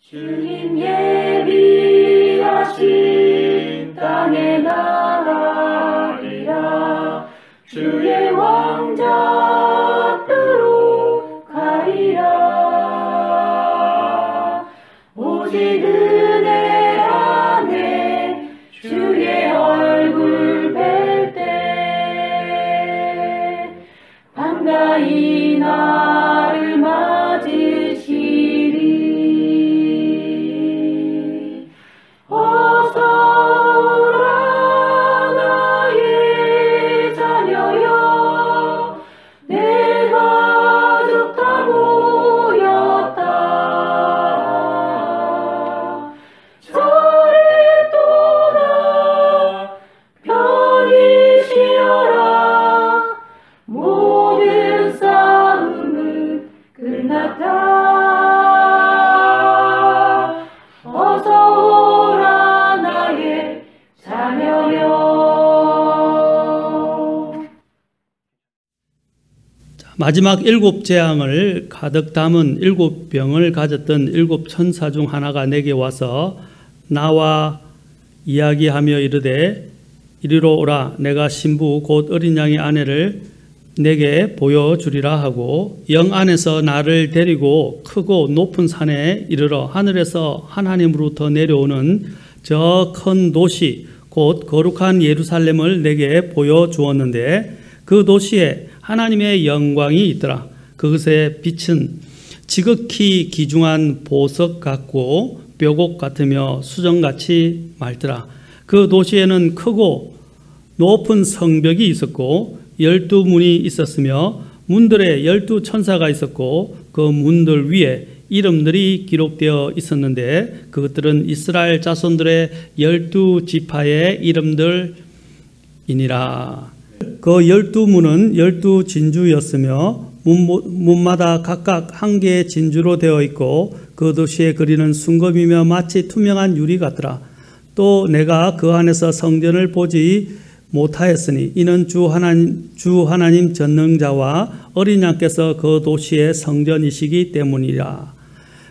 주님 예비하신 땅에 나가리라. 주의 왕자 앞으로 가리라. 오직 은혜 안에 주의 얼굴 뵐 때 반가이 나를 맞으시리. 어서 오라 나의 자녀여, 내 가족 다 모였다. 절에 떠나 편히 쉬어라. 모든 싸움은 끝났다. 어서 오라 나의 자녀여. 마지막 7재앙을 가득 담은 7병을 가졌던 7천사 중 하나가 내게 와서 나와 이야기하며 이르되, 이리로 오라. 내가 신부 곧 어린 양의 아내를 내게 보여주리라 하고 영 안에서 나를 데리고 크고 높은 산에 이르러 하늘에서 하나님으로부터 내려오는 저 큰 도시 곧 거룩한 예루살렘을 내게 보여주었는데, 그 도시에 하나님의 영광이 있더라. 그것의 빛은 지극히 귀중한 보석 같고 뼈곡 같으며 수정같이 맑더라. 그 도시에는 크고 높은 성벽이 있었고 12문이 있었으며 문들에 12천사가 있었고 그 문들 위에 이름들이 기록되어 있었는데 그것들은 이스라엘 자손들의 12지파의 이름들이니라. 그 12문은 12진주였으며 문마다 각각 한 개의 진주로 되어 있고 그 도시에 그리는 순금이며 마치 투명한 유리 같더라. 또 내가 그 안에서 성전을 보지 못하였으니 이는 주 하나님 전능자와 어린 양께서 그 도시의 성전이시기 때문이라.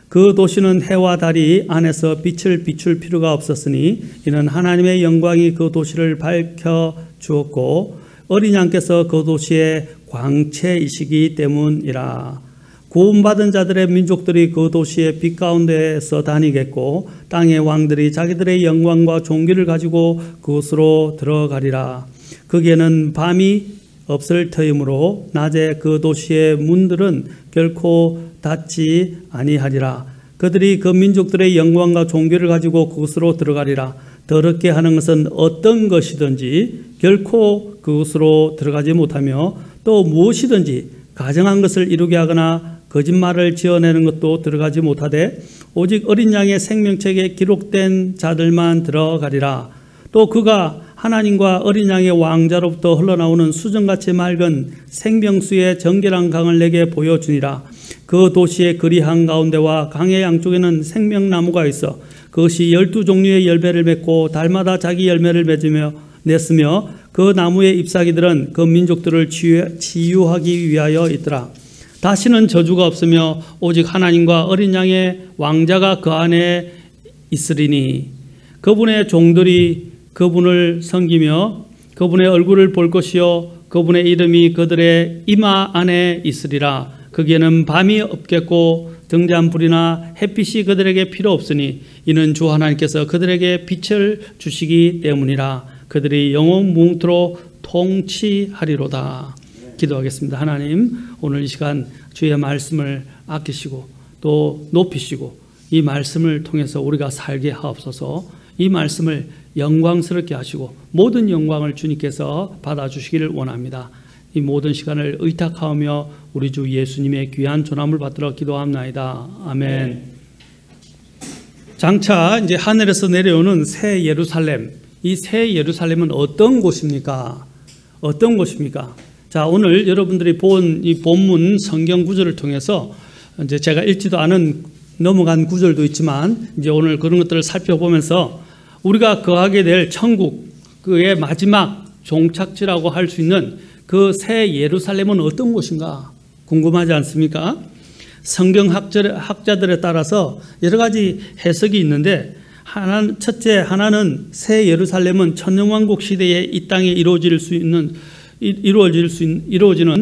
그 도시는 해와 달이 안에서 빛을 비출 필요가 없었으니 이는 하나님의 영광이 그 도시를 밝혀 주었고 어린 양께서 그 도시의 광채이시기 때문이라. 구원받은 자들의 민족들이 그 도시의 빛 가운데에서 다니겠고 땅의 왕들이 자기들의 영광과 존귀를 가지고 그곳으로 들어가리라. 거기에는 밤이 없을 터이므로 낮에 그 도시의 문들은 결코 닫지 아니하리라. 그들이 그 민족들의 영광과 존귀를 가지고 그곳으로 들어가리라. 더럽게 하는 것은 어떤 것이든지 결코 그곳으로 들어가지 못하며 또 무엇이든지 가정한 것을 이루게 하거나 거짓말을 지어내는 것도 들어가지 못하되 오직 어린 양의 생명책에 기록된 자들만 들어가리라. 또 그가 하나님과 어린 양의 왕자로부터 흘러나오는 수정같이 맑은 생명수의 정결한 강을 내게 보여주니라. 그 도시의 거리 한가운데와 강의 양쪽에는 생명나무가 있어 그것이 12종류의 열매를 맺고 달마다 자기 열매를 냈으며 그 나무의 잎사귀들은 그 민족들을 치유하기 위하여 있더라. 다시는 저주가 없으며 오직 하나님과 어린 양의 왕자가 그 안에 있으리니 그분의 종들이 그분을 섬기며 그분의 얼굴을 볼 것이요 그분의 이름이 그들의 이마 안에 있으리라. 거기에는 밤이 없겠고 등잔불이나 햇빛이 그들에게 필요 없으니 이는 주 하나님께서 그들에게 빛을 주시기 때문이라. 그들이 영원 무궁토록 통치하리로다. 기도하겠습니다. 하나님, 오늘 이 시간 주의 말씀을 아끼시고 또 높이시고 이 말씀을 통해서 우리가 살게 하옵소서. 이 말씀을 영광스럽게 하시고 모든 영광을 주님께서 받아주시기를 원합니다. 이 모든 시간을 의탁하며 우리 주 예수님의 귀한 존함을 받들어 기도합나이다. 아멘. 장차 이제 하늘에서 내려오는 새 예루살렘, 이 새 예루살렘은 어떤 곳입니까? 어떤 곳입니까? 자, 오늘 여러분들이 본 이 본문 성경 구절을 통해서 이제 제가 읽지도 않은 넘어간 구절도 있지만 이제 오늘 그런 것들을 살펴보면서 우리가 거하게 될 천국, 그의 마지막 종착지라고 할 수 있는 그 새 예루살렘은 어떤 곳인가 궁금하지 않습니까? 성경 학자들에 따라서 여러 가지 해석이 있는데, 하나는 새 예루살렘은 천년왕국 시대에 이 땅에 이루어지는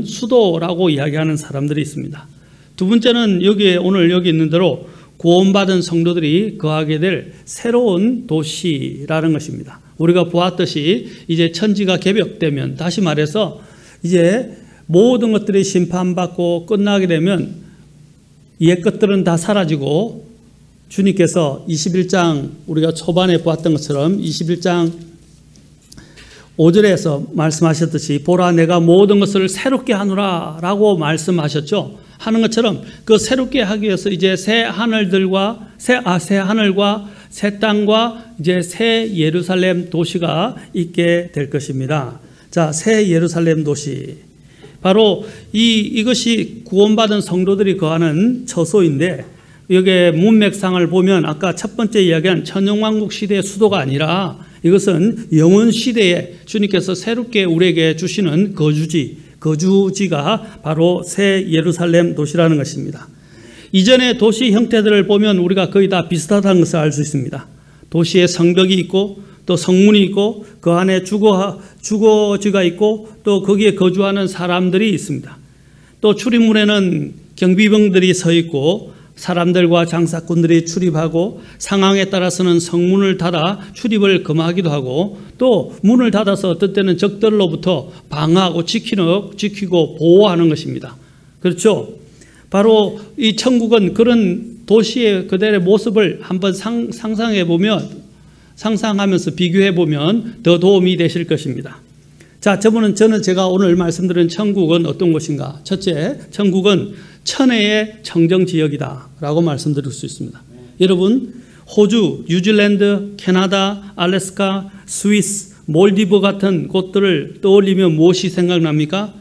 수도라고 이야기하는 사람들이 있습니다. 두 번째는 오늘 여기 있는 대로 구원받은 성도들이 거하게 될 새로운 도시라는 것입니다. 우리가 보았듯이 이제 천지가 개벽되면, 다시 말해서 이제 모든 것들이 심판받고 끝나게 되면 옛 것들은 다 사라지고, 주님께서 21장 우리가 초반에 보았던 것처럼 21장 5절에서 말씀하셨듯이 보라 내가 모든 것을 새롭게 하노라 라고 말씀하셨죠. 하는 것처럼 그 새롭게 하기 위해서 이제 새 하늘과 새 땅과 이제 새 예루살렘 도시가 있게 될 것입니다. 자, 새 예루살렘 도시. 바로 이것이 구원받은 성도들이 거하는 처소인데, 여기에 문맥상을 보면 아까 첫 번째 이야기한 천년왕국 시대의 수도가 아니라 이것은 영원 시대에 주님께서 새롭게 우리에게 주시는 거주지가 바로 새 예루살렘 도시라는 것입니다. 이전의 도시 형태들을 보면 우리가 거의 다 비슷하다는 것을 알 수 있습니다. 도시에 성벽이 있고 또 성문이 있고 그 안에 주거지가 있고 또 거기에 거주하는 사람들이 있습니다. 또 출입문에는 경비병들이 서 있고 사람들과 장사꾼들이 출입하고, 상황에 따라서는 성문을 닫아 출입을 금하기도 하고, 또 문을 닫아서 어떤 때는 적들로부터 방어하고 지키고 보호하는 것입니다. 그렇죠? 바로 이 천국은 그런 도시의 그들의 모습을 한번 상상하면서 비교해 보면 더 도움이 되실 것입니다. 자, 저는 제가 오늘 말씀드린 천국은 어떤 곳인가? 첫째, 천국은 천혜의 청정지역이다 라고 말씀드릴 수 있습니다. 여러분, 호주, 뉴질랜드, 캐나다, 알래스카, 스위스, 몰디브 같은 곳들을 떠올리면 무엇이 생각납니까?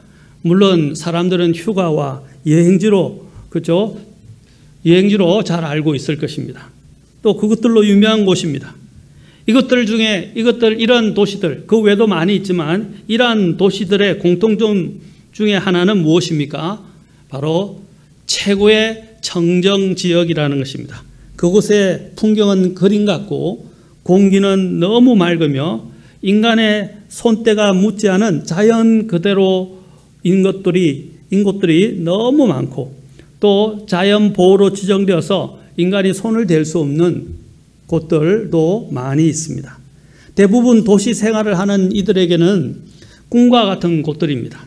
물론 사람들은 휴가와 여행지로, 그렇죠? 여행지로 잘 알고 있을 것입니다. 또 그것들로 유명한 곳입니다. 이것들 중에 이런 도시들, 그 외에도 많이 있지만 이러한 도시들의 공통점 중에 하나는 무엇입니까? 바로 최고의 청정지역이라는 것입니다. 그곳의 풍경은 그림 같고 공기는 너무 맑으며 인간의 손때가 묻지 않은 자연 그대로인 곳들이 너무 많고, 또 자연 보호로 지정되어서 인간이 손을 댈 수 없는 곳들도 많이 있습니다. 대부분 도시 생활을 하는 이들에게는 꿈과 같은 곳들입니다.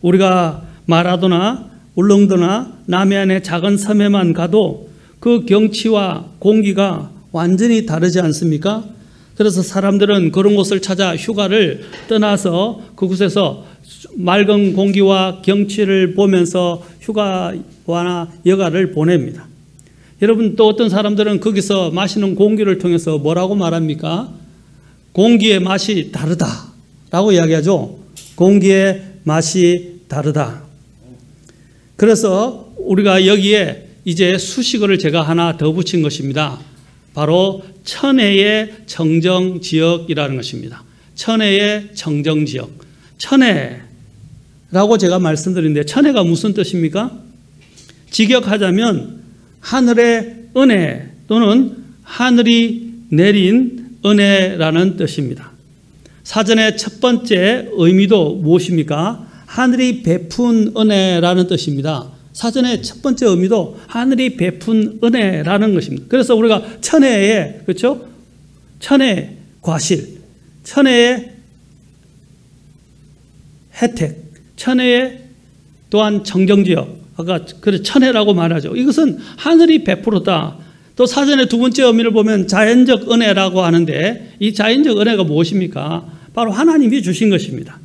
우리가 마라도나 울릉도나 남해안의 작은 섬에만 가도 그 경치와 공기가 완전히 다르지 않습니까? 그래서 사람들은 그런 곳을 찾아 휴가를 떠나서 그곳에서 맑은 공기와 경치를 보면서 휴가와 여가를 보냅니다. 여러분, 또 어떤 사람들은 거기서 마시는 공기를 통해서 뭐라고 말합니까? 공기의 맛이 다르다라고 이야기하죠. 공기의 맛이 다르다. 그래서 우리가 여기에 이제 수식어를 제가 하나 더 붙인 것입니다. 바로 천혜의 청정지역이라는 것입니다. 천혜의 청정지역. 천혜라고 제가 말씀드렸는데, 천혜가 무슨 뜻입니까? 직역하자면 하늘의 은혜 또는 하늘이 내린 은혜라는 뜻입니다. 사전의 첫 번째 의미도 무엇입니까? 하늘이 베푼 은혜라는 뜻입니다. 사전의 첫 번째 의미도 하늘이 베푼 은혜라는 것입니다. 그래서 우리가 천혜의, 그렇죠? 천혜의 과실, 천혜의 혜택, 천혜의 또한 청정지역, 아까 천혜라고 말하죠. 이것은 하늘이 베풀었다. 또 사전의 두 번째 의미를 보면 자연적 은혜라고 하는데, 이 자연적 은혜가 무엇입니까? 바로 하나님이 주신 것입니다.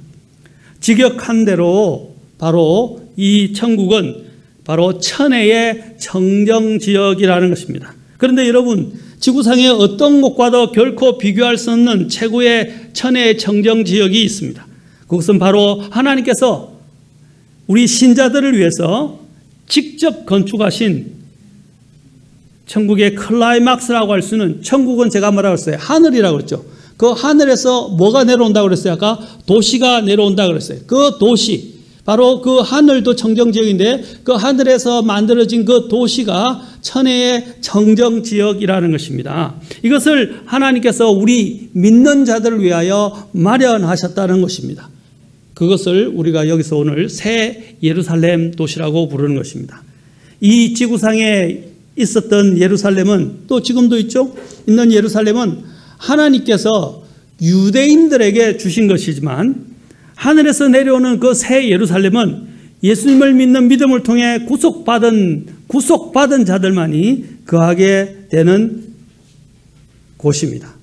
직역한 대로 바로 이 천국은 바로 천혜의 청정지역이라는 것입니다. 그런데 여러분, 지구상의 어떤 곳과도 결코 비교할 수 없는 최고의 천혜의 청정지역이 있습니다. 그것은 바로 하나님께서 우리 신자들을 위해서 직접 건축하신 천국의 클라이막스라고 할 수 있는, 천국은 제가 뭐라고 했어요? 하늘이라고 그랬죠. 그 하늘에서 뭐가 내려온다고 그랬어요? 아까 도시가 내려온다고 그랬어요. 그 도시, 바로 그 하늘도 청정지역인데 그 하늘에서 만들어진 그 도시가 천혜의 청정지역이라는 것입니다. 이것을 하나님께서 우리 믿는 자들을 위하여 마련하셨다는 것입니다. 그것을 우리가 여기서 오늘 새 예루살렘 도시라고 부르는 것입니다. 이 지구상에 있었던 예루살렘은 또 지금도 있는 예루살렘은 하나님께서 유대인들에게 주신 것이지만 하늘에서 내려오는 그 새 예루살렘은 예수님을 믿는 믿음을 통해 구속받은 자들만이 거하게 되는 곳입니다.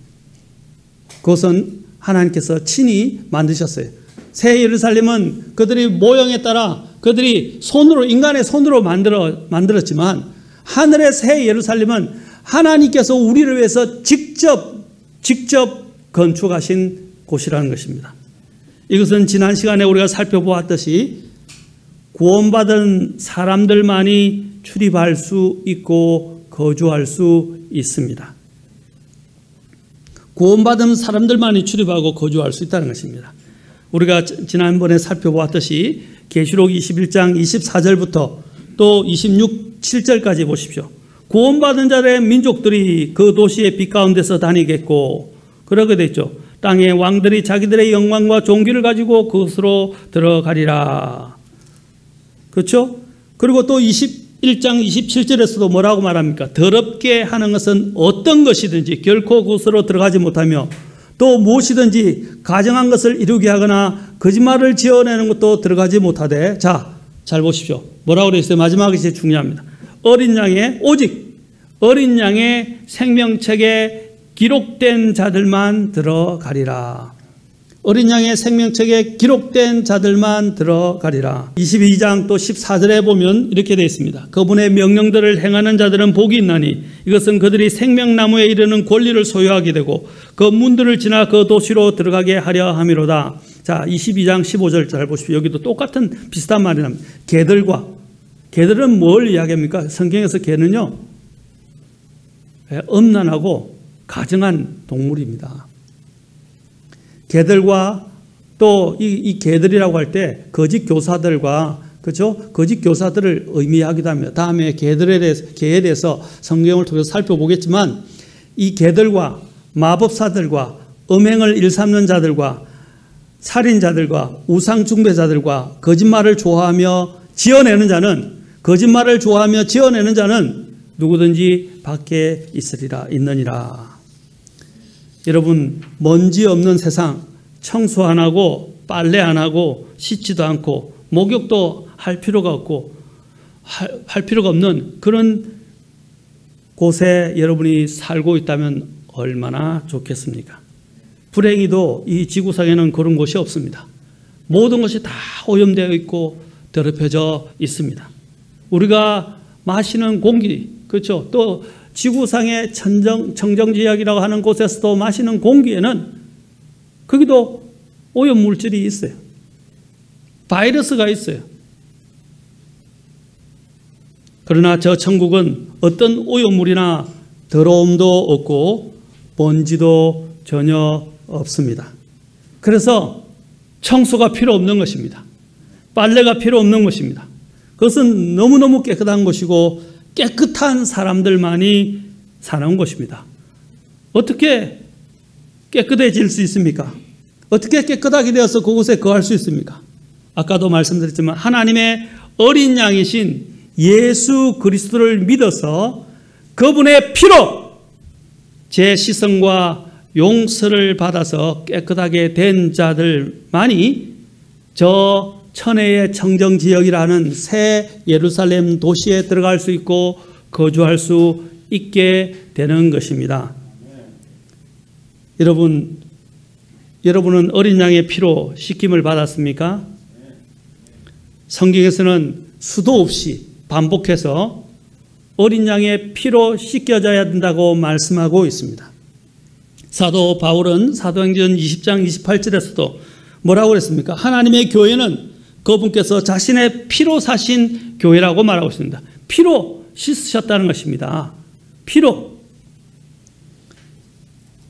그것은 하나님께서 친히 만드셨어요. 새 예루살렘은 그들이 모형에 따라 그들이 인간의 손으로 만들었지만 하늘의 새 예루살렘은 하나님께서 우리를 위해서 직접 건축하신 곳이라는 것입니다. 이것은 지난 시간에 우리가 살펴보았듯이 구원받은 사람들만이 출입할 수 있고 거주할 수 있습니다. 구원받은 사람들만이 출입하고 거주할 수 있다는 것입니다. 우리가 지난번에 살펴보았듯이 계시록 21장 24절부터 또 26절까지 보십시오. 구원받은 자들의 민족들이 그 도시의 빛 가운데서 다니겠고 그러게 됐죠. 땅의 왕들이 자기들의 영광과 존귀를 가지고 그것으로 들어가리라. 그렇죠? 그리고 또 21장 27절에서도 뭐라고 말합니까? 더럽게 하는 것은 어떤 것이든지 결코 그것으로 들어가지 못하며 또 무엇이든지 가정한 것을 이루게 하거나 거짓말을 지어내는 것도 들어가지 못하되. 자, 잘 보십시오. 뭐라고 그랬어요? 마지막이 제일 중요합니다. 오직 어린 양의 생명책에 기록된 자들만 들어가리라. 어린 양의 생명책에 기록된 자들만 들어가리라. 22장 또 14절에 보면 이렇게 되어 있습니다. 그분의 명령들을 행하는 자들은 복이 있나니 이것은 그들이 생명나무에 이르는 권리를 소유하게 되고 그 문들을 지나 그 도시로 들어가게 하려 함이로다. 자, 22장 15절 잘 보십시오. 여기도 똑같은 비슷한 말이 납니다. 개들은 뭘 이야기합니까? 성경에서 개는요, 엄난하고 가증한 동물입니다. 개들과 또 이 개들이라고 할 때 거짓 교사들과, 그렇죠? 거짓 교사들을 의미하기도 합니다. 다음에 개에 대해서 성경을 통해서 살펴보겠지만 이 개들과 마법사들과 음행을 일삼는 자들과 살인자들과 우상숭배자들과 거짓말을 좋아하며 지어내는 자는 누구든지 밖에 있느니라. 여러분, 먼지 없는 세상, 청소 안 하고 빨래 안 하고 씻지도 않고 목욕도 할 필요가 없는 그런 곳에 여러분이 살고 있다면 얼마나 좋겠습니까? 불행히도 이 지구상에는 그런 곳이 없습니다. 모든 것이 다 오염되어 있고 더럽혀져 있습니다. 우리가 마시는 공기, 그렇죠? 또 지구상의 청정지역이라고 하는 곳에서도 마시는 공기에는 거기도 오염물질이 있어요. 바이러스가 있어요. 그러나 저 천국은 어떤 오염물이나 더러움도 없고 먼지도 전혀 없습니다. 그래서 청소가 필요 없는 것입니다. 빨래가 필요 없는 것입니다. 그것은 너무너무 깨끗한 것이고 깨끗한 사람들만이 사는 것입니다. 어떻게 깨끗해질 수 있습니까? 어떻게 깨끗하게 되어서 그곳에 거할 수 있습니까? 아까도 말씀드렸지만 하나님의 어린 양이신 예수 그리스도를 믿어서 그분의 피로 제 시선과 용서를 받아서 깨끗하게 된 자들만이 저 천혜의 청정지역이라는 새 예루살렘 도시에 들어갈 수 있고 거주할 수 있게 되는 것입니다. 여러분은 어린 양의 피로 씻김을 받았습니까? 성경에서는 수도 없이 반복해서 어린 양의 피로 씻겨져야 된다고 말씀하고 있습니다. 사도 바울은 사도행전 20장 28절에서도 뭐라고 그랬습니까? 하나님의 교회는 그분께서 자신의 피로 사신 교회라고 말하고 있습니다. 피로 씻으셨다는 것입니다. 피로.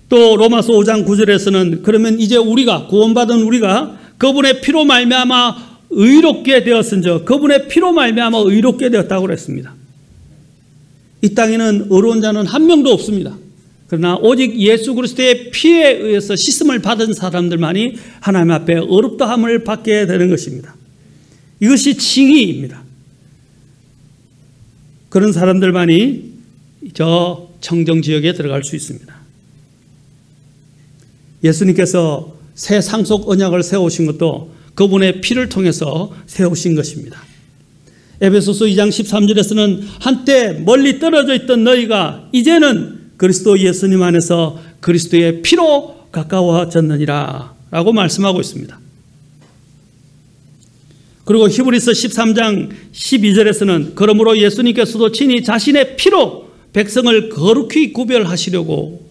또 로마서 5장 9절에서는 그러면 이제 우리가 구원받은 우리가 그분의 피로 말미암아 의롭게 되었은즉 그분의 피로 말미암아 의롭게 되었다고 그랬습니다. 이 땅에는 의로운 자는 한 명도 없습니다. 그러나 오직 예수 그리스도의 피에 의해서 씻음을 받은 사람들만이 하나님 앞에 의롭다함을 받게 되는 것입니다. 이것이 칭의입니다. 그런 사람들만이 저 청정지역에 들어갈 수 있습니다. 예수님께서 새 상속 언약을 세우신 것도 그분의 피를 통해서 세우신 것입니다. 에베소서 2장 13절에서는 한때 멀리 떨어져 있던 너희가 이제는 그리스도 예수님 안에서 그리스도의 피로 가까워졌느니라 라고 말씀하고 있습니다. 그리고 히브리서 13장 12절에서는 그러므로 예수님께서도 친히 자신의 피로 백성을 거룩히 구별하시려고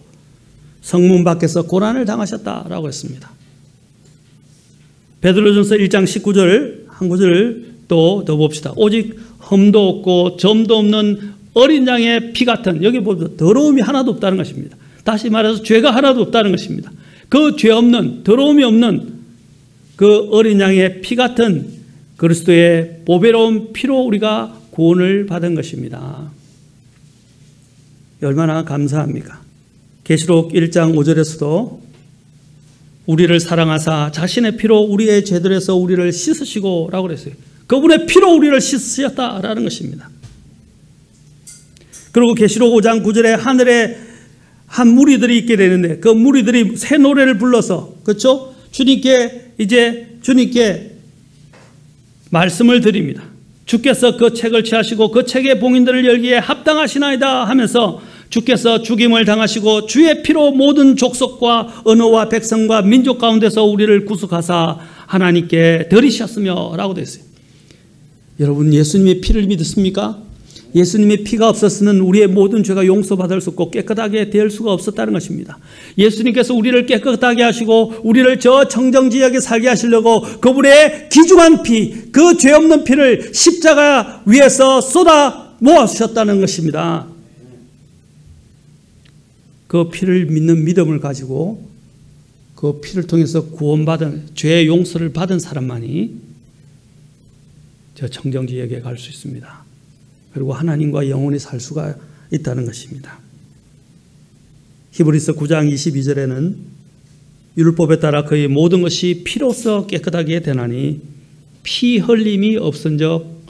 성문 밖에서 고난을 당하셨다라고 했습니다. 베드로전서 1장 19절 한 구절을 또 더 봅시다. 오직 흠도 없고 점도 없는 어린 양의 피 같은, 여기 보면 더러움이 하나도 없다는 것입니다. 다시 말해서 죄가 하나도 없다는 것입니다. 그 죄 없는, 더러움이 없는 그 어린 양의 피 같은 그리스도의 보배로운 피로 우리가 구원을 받은 것입니다. 얼마나 감사합니까? 계시록 1장 5절에서도 우리를 사랑하사 자신의 피로 우리의 죄들에서 우리를 씻으시고 라고 그랬어요. 그분의 피로 우리를 씻으셨다라는 것입니다. 그리고 계시록 5장 9절에 하늘에 한 무리들이 있게 되는데 그 무리들이 새 노래를 불러서, 그렇죠? 주님께 말씀을 드립니다. 주께서 그 책을 취하시고 그 책의 봉인들을 열기에 합당하시나이다 하면서 주께서 죽임을 당하시고 주의 피로 모든 족속과 언어와 백성과 민족 가운데서 우리를 구속하사 하나님께 드리셨으며 라고 되어 있어요. 여러분, 예수님의 피를 믿습니까? 예수님의 피가 없었으면 우리의 모든 죄가 용서받을 수 없고 깨끗하게 될 수가 없었다는 것입니다. 예수님께서 우리를 깨끗하게 하시고 우리를 저 청정지역에 살게 하시려고 그분의 귀중한 피, 그 죄 없는 피를 십자가 위에서 쏟아 모아주셨다는 것입니다. 그 피를 믿는 믿음을 가지고 그 피를 통해서 구원받은, 죄의 용서를 받은 사람만이 저 청정지역에 갈 수 있습니다. 그리고 하나님과 영원히 살 수가 있다는 것입니다. 히브리서 9장 22절에는 율법에 따라 그의 모든 것이 피로써 깨끗하게 되나니 피 흘림이 없은적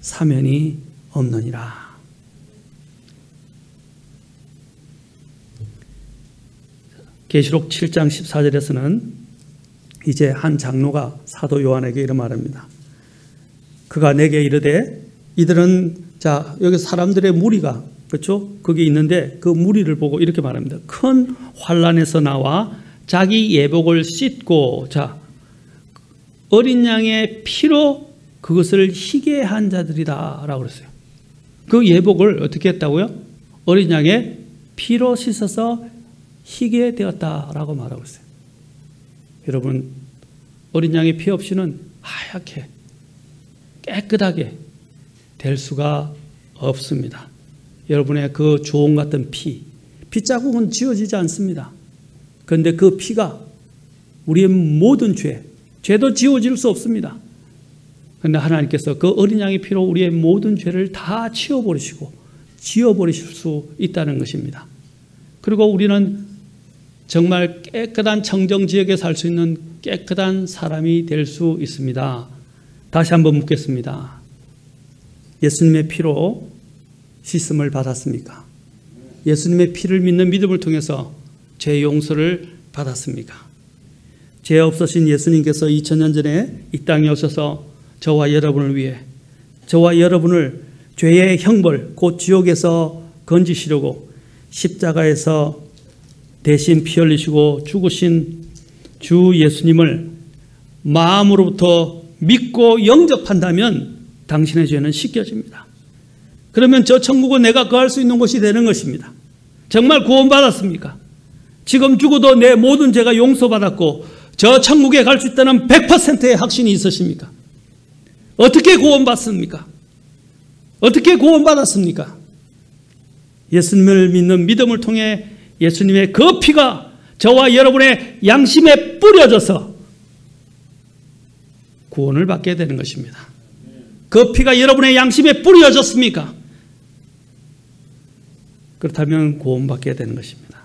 사면이 없느니라. 계시록 7장 14절에서는 이제 한 장로가 사도 요한에게 이런 말합니다. 그가 내게 이르되 이들은, 자, 여기 사람들의 무리가, 그렇죠? 거기 있는데 그 무리를 보고 이렇게 말합니다. 큰 환란에서 나와 자기 예복을 씻고, 자, 어린 양의 피로 그것을 희게 한 자들이다 라고 그랬어요. 그 예복을 어떻게 했다고요? 어린 양의 피로 씻어서 희게 되었다라고 말하고 있어요. 여러분, 어린 양의 피 없이는 하얗게 깨끗하게 될 수가 없습니다. 여러분의 그 조홍 같은 피자국은 지워지지 않습니다. 그런데 그 피가 우리의 모든 죄도 지워질 수 없습니다. 그런데 하나님께서 그 어린 양의 피로 우리의 모든 죄를 다 치워버리시고 지워버리실 수 있다는 것입니다. 그리고 우리는 정말 깨끗한 청정지역에 살 수 있는 깨끗한 사람이 될 수 있습니다. 다시 한번 묻겠습니다. 예수님의 피로 씻음을 받았습니까? 예수님의 피를 믿는 믿음을 통해서 죄 용서를 받았습니까? 죄 없으신 예수님께서 2000년 전에 이 땅에 오셔서 저와 여러분을 위해, 저와 여러분을 죄의 형벌, 곧 지옥에서 건지시려고 십자가에서 대신 피 흘리시고 죽으신 주 예수님을 마음으로부터 믿고 영접한다면 당신의 죄는 씻겨집니다. 그러면 저 천국은 내가 거할 수 있는 곳이 되는 것입니다. 정말 구원받았습니까? 지금 죽어도 내 모든 죄가 용서받았고 저 천국에 갈 수 있다는 100%의 확신이 있으십니까? 어떻게 구원받습니까? 어떻게 구원받았습니까? 예수님을 믿는 믿음을 통해 예수님의 그 피가 저와 여러분의 양심에 뿌려져서 구원을 받게 되는 것입니다. 그 피가 여러분의 양심에 뿌려졌습니까? 그렇다면 구원받게 되는 것입니다.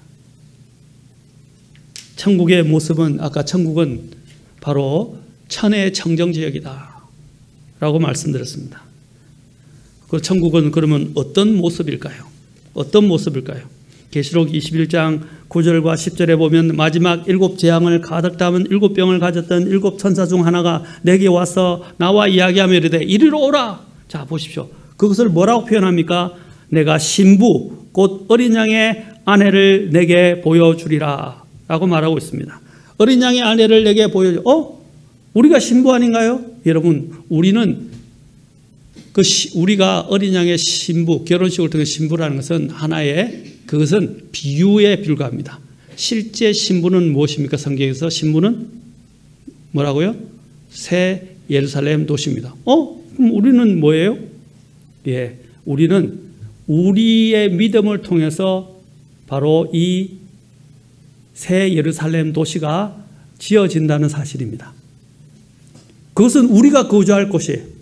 천국의 모습은, 아까 천국은 바로 천의 청정지역이다 라고 말씀드렸습니다. 그 천국은 그러면 어떤 모습일까요? 어떤 모습일까요? 계시록 21장 9절과 10절에 보면 마지막 7 재앙을 가득 담은 7 병을 가졌던 7 천사 중 하나가 내게 와서 나와 이야기하며 이르되 이리로 오라. 자, 보십시오. 그것을 뭐라고 표현합니까? 내가 신부 곧 어린 양의 아내를 내게 보여주리라 라고 말하고 있습니다. 어린 양의 아내를 내게 보여주. 우리가 신부 아닌가요? 여러분, 우리는 우리가 어린 양의 신부, 결혼식을 통해 신부라는 것은 하나의, 그것은 비유에 불과합니다. 실제 신부는 무엇입니까? 성경에서 신부는 뭐라고요? 새 예루살렘 도시입니다. 그럼 우리는 뭐예요? 예, 우리는 우리의 믿음을 통해서 바로 이 새 예루살렘 도시가 지어진다는 사실입니다. 그것은 우리가 거주할 곳이에요.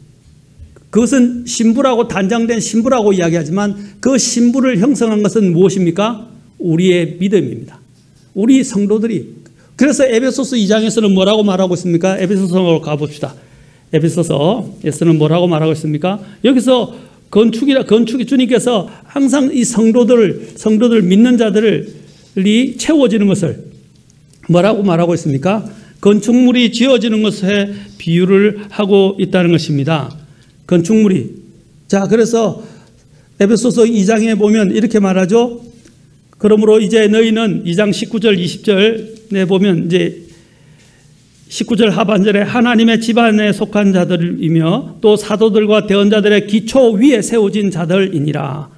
그것은 신부라고, 단장된 신부라고 이야기하지만 그 신부를 형성한 것은 무엇입니까? 우리의 믿음입니다. 우리 성도들이. 그래서 에베소서 2장에서는 뭐라고 말하고 있습니까? 에베소서로 가봅시다. 에베소서에서는 뭐라고 말하고 있습니까? 여기서 건축이 주님께서 항상 이 성도들 믿는 자들이 채워지는 것을 뭐라고 말하고 있습니까? 건축물이 지어지는 것에 비유를 하고 있다는 것입니다. 건축물이. 자, 그래서 에베소서 2장에 보면 이렇게 말하죠. 그러므로 이제 너희는 2장 19절 20절에 보면 이제 19절 하반절에 하나님의 집안에 속한 자들이며 또 사도들과 대언자들의 기초 위에 세워진 자들이니라.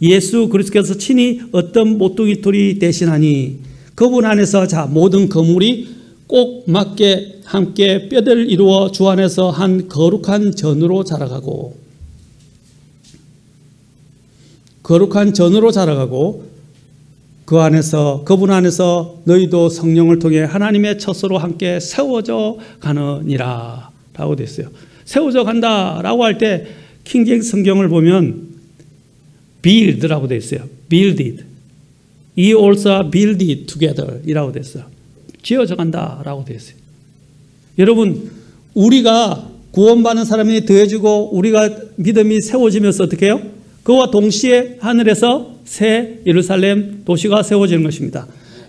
예수 그리스도께서 친히 어떤 모퉁이 돌이 되시나니 그분 안에서 자 모든 건물이 꼭 맞게 함께 뼈대를 이루어 주 안에서 한 거룩한 전으로 자라가고 그분 안에서 너희도 성령을 통해 하나님의 처소로 함께 세워져 가느니라 라고 되어 있어요. 세워져 간다라고 할 때 킹제임스 성경을 보면 build라고 되어 있어요. builded. Ye also build it together 이라고 되어 있어요. 지어져 간다라고 되어 있어요. 여러분, 우리가 구원받는 사람이 더해지고 우리가 믿음이 세워지면서 어떻게 해요? 그와 동시에 하늘에서 새 예루살렘 도시가 세워지는 것입니다.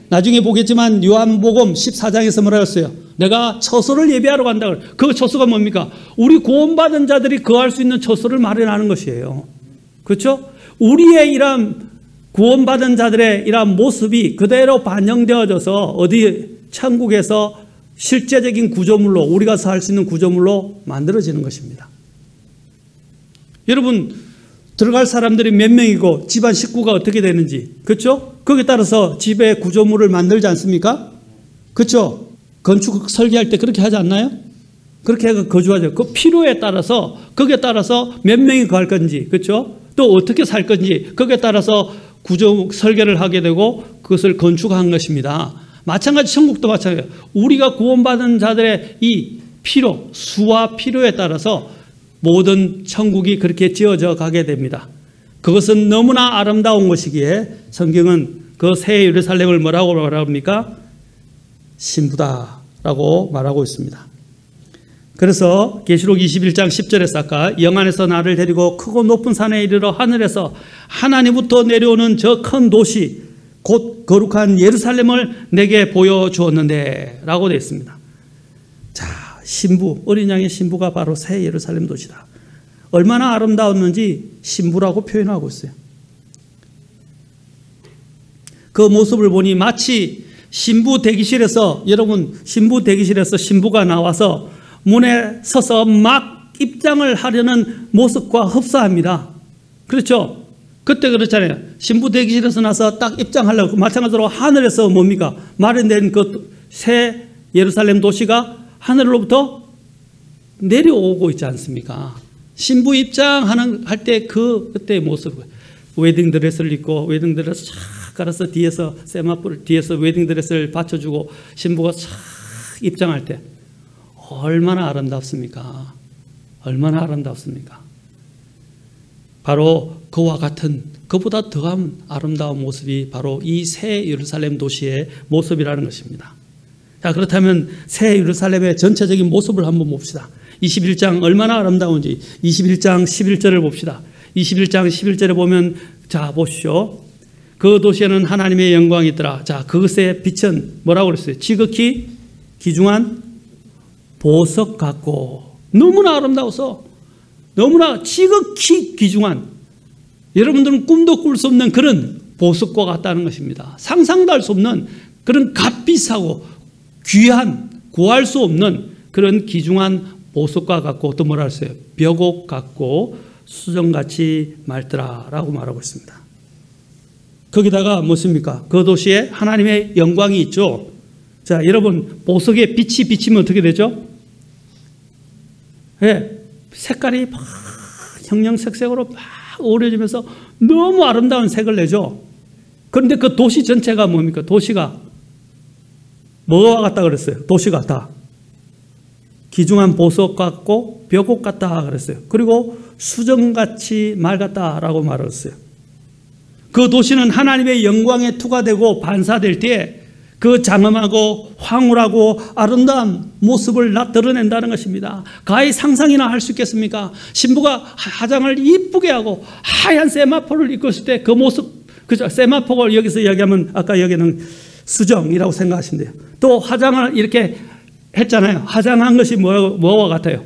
나중에 보겠지만 요한복음 14장에서 뭐라 했어요? 내가 처소를 예비하러 간다. 그 처소가 뭡니까? 우리 구원받은 자들이 거할 수 있는 처소를 마련하는 것이에요. 그렇죠? 우리의 이런 구원받은 자들의 이런 모습이 그대로 반영되어져서 어디 천국에서 실제적인 구조물로, 우리가 살 수 있는 구조물로 만들어지는 것입니다. 여러분, 들어갈 사람들이 몇 명이고 집안 식구가 어떻게 되는지, 그렇죠? 거기에 따라서 집의 구조물을 만들지 않습니까? 그렇죠? 건축 설계할 때 그렇게 하지 않나요? 그렇게 해서 거주하죠. 그 필요에 따라서, 거기에 따라서 몇 명이 거할 건지, 그렇죠? 또 어떻게 살 건지, 거기에 따라서 구조 설계를 하게 되고 그것을 건축한 것입니다. 마찬가지 천국도 마찬가지예요. 우리가 구원받은 자들의 이 필요, 수와 필요에 따라서 모든 천국이 그렇게 지어져 가게 됩니다. 그것은 너무나 아름다운 것이기에 성경은 그 새 예루살렘을 뭐라고 말합니까? 신부다라고 말하고 있습니다. 그래서 계시록 21장 10절에서 아까 영 안에서 나를 데리고 크고 높은 산에 이르러 하늘에서 하나님부터 내려오는 저 큰 도시 곧 거룩한 예루살렘을 내게 보여주었는데 라고 되어 있습니다. 자, 신부, 어린 양의 신부가 바로 새 예루살렘 도시다. 얼마나 아름다웠는지 신부라고 표현하고 있어요. 그 모습을 보니 마치 신부 대기실에서, 여러분, 신부 대기실에서 신부가 나와서 문에 서서 막 입장을 하려는 모습과 흡사합니다. 그렇죠? 그때 그렇잖아요. 신부 대기실에서 나서 딱 입장하려고. 마찬가지로 하늘에서 뭡니까? 마련된 그 새 예루살렘 도시가 하늘로부터 내려오고 있지 않습니까? 신부 입장하는 할 때 그때의 모습, 웨딩드레스를 입고 웨딩드레스 쫙 깔아서 뒤에서 세마포를 뒤에서 웨딩드레스를 받쳐주고 신부가 쫙 입장할 때 얼마나 아름답습니까? 얼마나 아름답습니까? 바로 그와 같은, 그보다 더한 아름다운 모습이 바로 이 새 예루살렘 도시의 모습이라는 것입니다. 자, 그렇다면 새 예루살렘의 전체적인 모습을 한번 봅시다. 21장 얼마나 아름다운지 21장 11절을 봅시다. 21장 11절에 보면, 자, 보십시오. 그 도시에는 하나님의 영광이 있더라. 자, 그것의 빛은 뭐라고 그랬어요? 지극히 귀중한 보석 같고, 너무나 아름다워서, 너무나 지극히 귀중한, 여러분들은 꿈도 꿀 수 없는 그런 보석과 같다는 것입니다. 상상도 할 수 없는 그런 값비싸고 귀한, 구할 수 없는 그런 귀중한 보석과 같고, 또 뭐라 했어요? 벽옥 같고 수정같이 맑더라 라고 말하고 있습니다. 거기다가 무엇입니까? 그 도시에 하나님의 영광이 있죠. 자, 여러분, 보석에 빛이 비치면 어떻게 되죠? 네, 색깔이 막 형형색색으로 막 어우러지면서 너무 아름다운 색을 내죠. 그런데 그 도시 전체가 뭡니까? 도시가 뭐와 같다 그랬어요? 도시 같다. 귀중한 보석 같고 벽옥 같다 그랬어요. 그리고 수정같이 맑았다라고 말했어요. 그 도시는 하나님의 영광에 투과되고 반사될 때 그 장엄하고 황홀하고 아름다운 모습을 드러낸다는 것입니다. 가히 상상이나 할 수 있겠습니까? 신부가 화장을 이쁘게 하고 하얀 세마포를 입고 있을 때 그 모습, 그죠? 세마포를 여기서 이야기하면 아까 여기는 수정이라고 생각하시면 돼요. 또 화장을 이렇게 했잖아요. 화장한 것이 뭐와 같아요?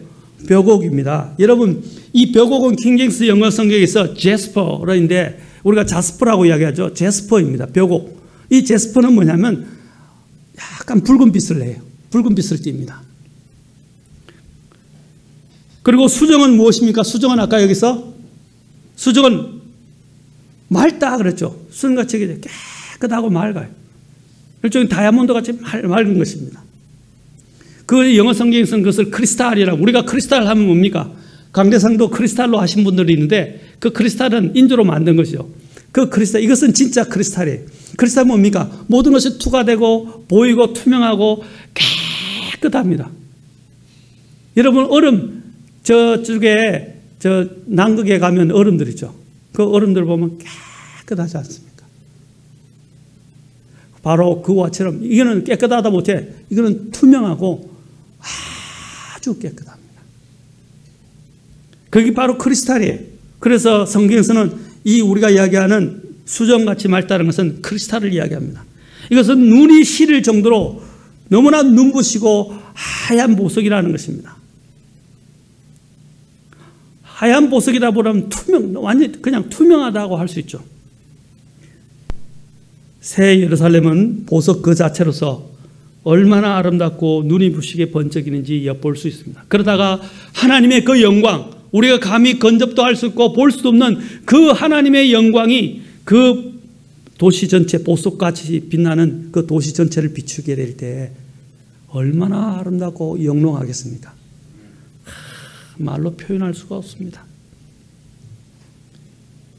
벽옥입니다. 여러분, 이 벽옥은 킹제임스 영어 성경에서 제스퍼인데 우리가 자스퍼라고 이야기하죠. 제스퍼입니다. 벽옥. 이 제스퍼는 뭐냐면 약간 붉은 빛을 내요. 붉은 빛을 띱니다. 그리고 수정은 무엇입니까? 수정은 아까 여기서 수정은 맑다 그랬죠. 수정같이 깨끗하고 맑아요. 일종의 다이아몬드 같이 맑은 것입니다. 그 영어 성경에서는 그것을 크리스탈이라고, 우리가 크리스탈 하면 뭡니까? 강대상도 크리스탈로 하신 분들이 있는데 그 크리스탈은 인조로 만든 것이죠. 그 크리스탈, 이것은 진짜 크리스탈이에요. 크리스탈은 뭡니까? 모든 것이 투과되고 보이고 투명하고 깨끗합니다. 여러분, 얼음, 저쪽에, 저 남극에 가면 얼음들 있죠. 그 얼음들 보면 깨끗하지 않습니까? 바로 그와처럼 이거는 깨끗하다 못해 이거는 투명하고 아주 깨끗합니다. 그게 바로 크리스탈이에요. 그래서 성경에서는 이 우리가 이야기하는 수정같이 맑다는 것은 크리스탈을 이야기합니다. 이것은 눈이 시릴 정도로 너무나 눈부시고 하얀 보석이라는 것입니다. 하얀 보석이라 보면 완전히 그냥 투명하다고 할 수 있죠. 새 예루살렘은 보석 그 자체로서 얼마나 아름답고 눈이 부시게 번쩍이는지 엿볼 수 있습니다. 그러다가 하나님의 그 영광, 우리가 감히 근접도 할 수 있고 볼 수도 없는 그 하나님의 영광이 그 도시 전체, 보석같이 빛나는 그 도시 전체를 비추게 될 때 얼마나 아름답고 영롱하겠습니까? 말로 표현할 수가 없습니다.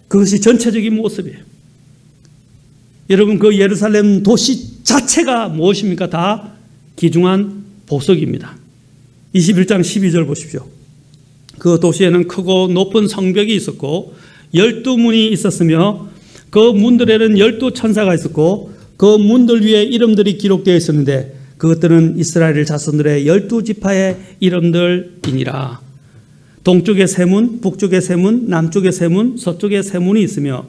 그것이 전체적인 모습이에요. 여러분, 그 예루살렘 도시 자체가 무엇입니까? 다 귀중한 보석입니다. 21장 12절 보십시오. 그 도시에는 크고 높은 성벽이 있었고 12문이 있었으며 그 문들에는 12천사가 있었고 그 문들 위에 이름들이 기록되어 있었는데 그것들은 이스라엘 자손들의 12지파의 이름들이니라. 동쪽에 세 문, 북쪽에 세 문, 남쪽에 세 문, 서쪽에 세 문이 있으며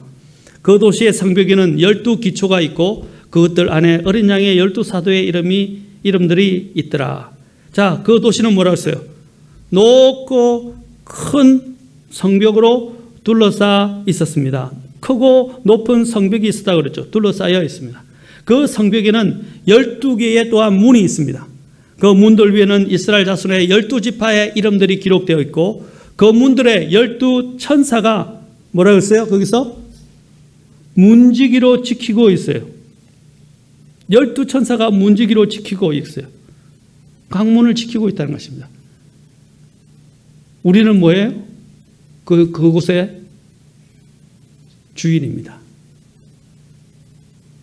그 도시의 성벽에는 12기초가 있고 그것들 안에 어린 양의 12사도의 이름들이 있더라. 자, 그 도시는 뭐라고 했어요? 높고 큰 성벽으로 둘러싸 있었습니다. 크고 높은 성벽이 있었다 그랬죠. 둘러싸여 있습니다. 그 성벽에는 12개의 또한 문이 있습니다. 그 문들 위에는 이스라엘 자손의 12지파의 이름들이 기록되어 있고 그 문들의 12천사가 뭐라고 했어요? 거기서 문지기로 지키고 있어요. 12천사가 문지기로 지키고 있어요. 강문을 지키고 있다는 것입니다. 우리는 뭐예요? 그곳의 주인입니다.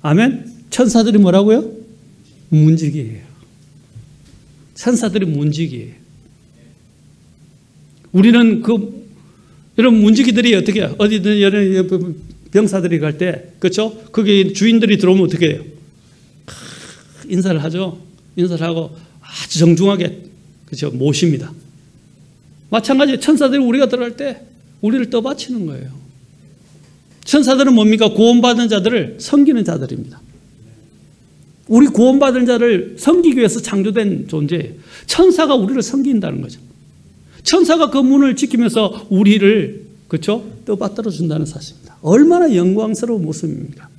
아멘? 천사들이 뭐라고요? 문지기예요. 천사들이 문지기예요. 우리는 이런 문지기들이 어떻게 해요? 어디든 여러 병사들이 갈 때, 그렇죠? 거기 주인들이 들어오면 어떻게 해요? 인사를 하죠. 인사를 하고 아주 정중하게, 그렇죠? 모십니다. 마찬가지 천사들이 우리가 들어갈 때 우리를 떠받치는 거예요. 천사들은 뭡니까? 구원받은 자들을 섬기는 자들입니다. 우리 구원받은 자를 섬기기 위해서 창조된 존재예요. 천사가 우리를 섬긴다는 거죠. 천사가 그 문을 지키면서 우리를, 그렇죠? 떠받들어 준다는 사실입니다. 얼마나 영광스러운 모습입니까?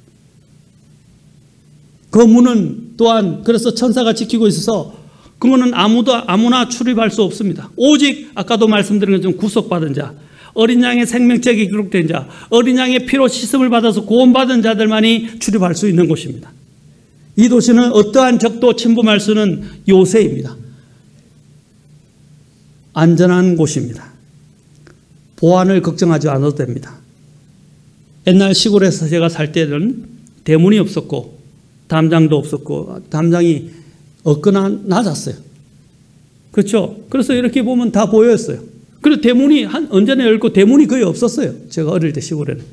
그 문은 또한 그래서 천사가 지키고 있어서 그거는 아무나 출입할 수 없습니다. 오직 아까도 말씀드린 것처럼 구속받은 자, 어린 양의 생명책이 기록된 자, 어린 양의 피로 씻음을 받아서 구원받은 자들만이 출입할 수 있는 곳입니다. 이 도시는 어떠한 적도 침범할 수는 요새입니다. 안전한 곳입니다. 보안을 걱정하지 않아도 됩니다. 옛날 시골에서 제가 살 때는 대문이 없었고 담장도 없었고 담장이 없거나 낮았어요. 그렇죠? 그래서 이렇게 보면 다 보였어요. 그리고 대문이 언제나 열고 대문이 거의 없었어요. 제가 어릴 때 시골에는.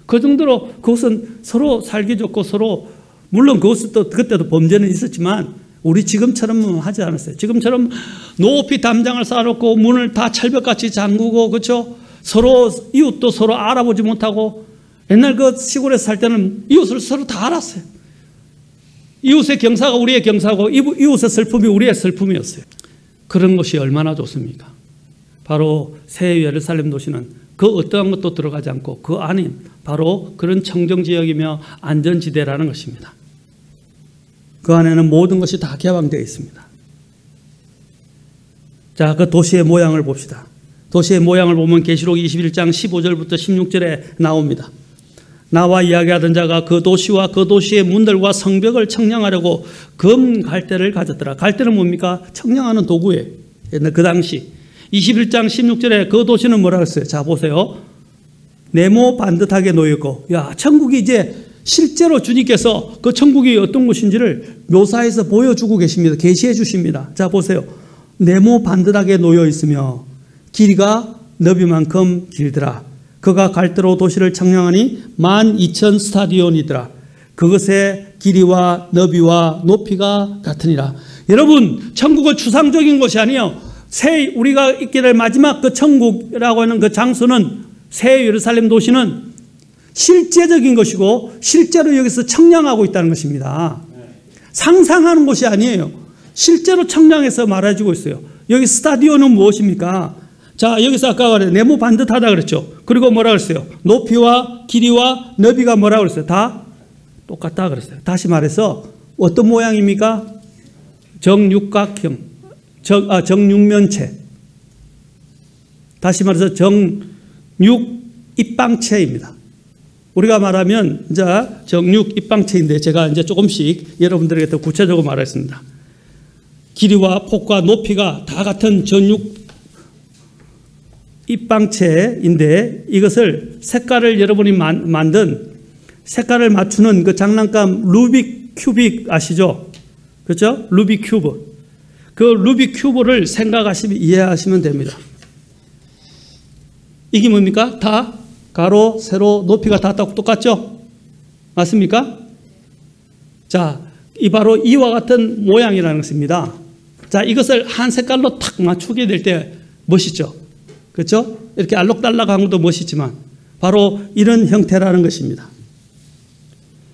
그 정도로 그것은 서로 살기 좋고 서로, 물론 그것은 또 그때도 범죄는 있었지만 우리 지금처럼은 하지 않았어요. 지금처럼 높이 담장을 쌓아놓고 문을 다 철벽같이 잠그고, 그렇죠? 서로 이웃도 서로 알아보지 못하고, 옛날 그 시골에서 살 때는 이웃을 서로 다 알았어요. 이웃의 경사가 우리의 경사고 이웃의 슬픔이 우리의 슬픔이었어요. 그런 것이 얼마나 좋습니까? 바로 새 예루살렘 도시는 그 어떠한 것도 들어가지 않고 그 안에 바로 그런 청정지역이며 안전지대라는 것입니다. 그 안에는 모든 것이 다 개방되어 있습니다. 자, 그 도시의 모양을 봅시다. 도시의 모양을 보면 계시록 21장 15절부터 16절에 나옵니다. 나와 이야기하던 자가 그 도시와 그 도시의 문들과 성벽을 청량하려고 검 갈대를 가졌더라. 갈대는 뭡니까? 청량하는 도구예요. 옛날 그 당시 21장 16절에 그 도시는 뭐라고 했어요? 자, 보세요. 네모 반듯하게 놓였고, 야, 천국이 이제 실제로 주님께서 그 천국이 어떤 곳인지를 묘사해서 보여주고 계십니다. 계시해 주십니다. 자, 보세요. 네모 반듯하게 놓여 있으며 길이가 너비만큼 길더라. 그가 갈대로 도시를 청량하니 12,000 스타디온이더라. 그것의 길이와 너비와 높이가 같으니라. 여러분, 천국은 추상적인 것이 아니에요. 우리가 있게 될 마지막 그 천국이라고 하는 그 장소는, 새 예루살렘 도시는 실제적인 것이고 실제로 여기서 청량하고 있다는 것입니다. 상상하는 것이 아니에요. 실제로 청량해서 말해주고 있어요. 여기 스타디온은 무엇입니까? 자, 여기서 아까 말해 네모 반듯하다 그랬죠. 그리고 뭐라 그랬어요? 높이와 길이와 너비가 뭐라 그랬어요? 다 똑같다 그랬어요. 다시 말해서 어떤 모양입니까? 정육각형, 정육면체. 다시 말해서 정육입방체입니다. 우리가 말하면 이제 정육입방체인데 제가 이제 조금씩 여러분들에게 더 구체적으로 말하겠습니다. 길이와 폭과 높이가 다 같은 정육 입방체인데 이것을 색깔을 여러분이 만든 색깔을 맞추는 그 장난감 루빅 큐빅 아시죠? 그렇죠? 루빅 큐브. 그 루빅 큐브를 생각하시면 이해하시면 됩니다. 이게 뭡니까? 다 가로, 세로, 높이가 다 똑같죠? 맞습니까? 자, 이 바로 이와 같은 모양이라는 것입니다. 자, 이것을 한 색깔로 탁 맞추게 될 때 멋있죠? 그렇죠? 이렇게 알록달록한 것도 멋있지만 바로 이런 형태라는 것입니다.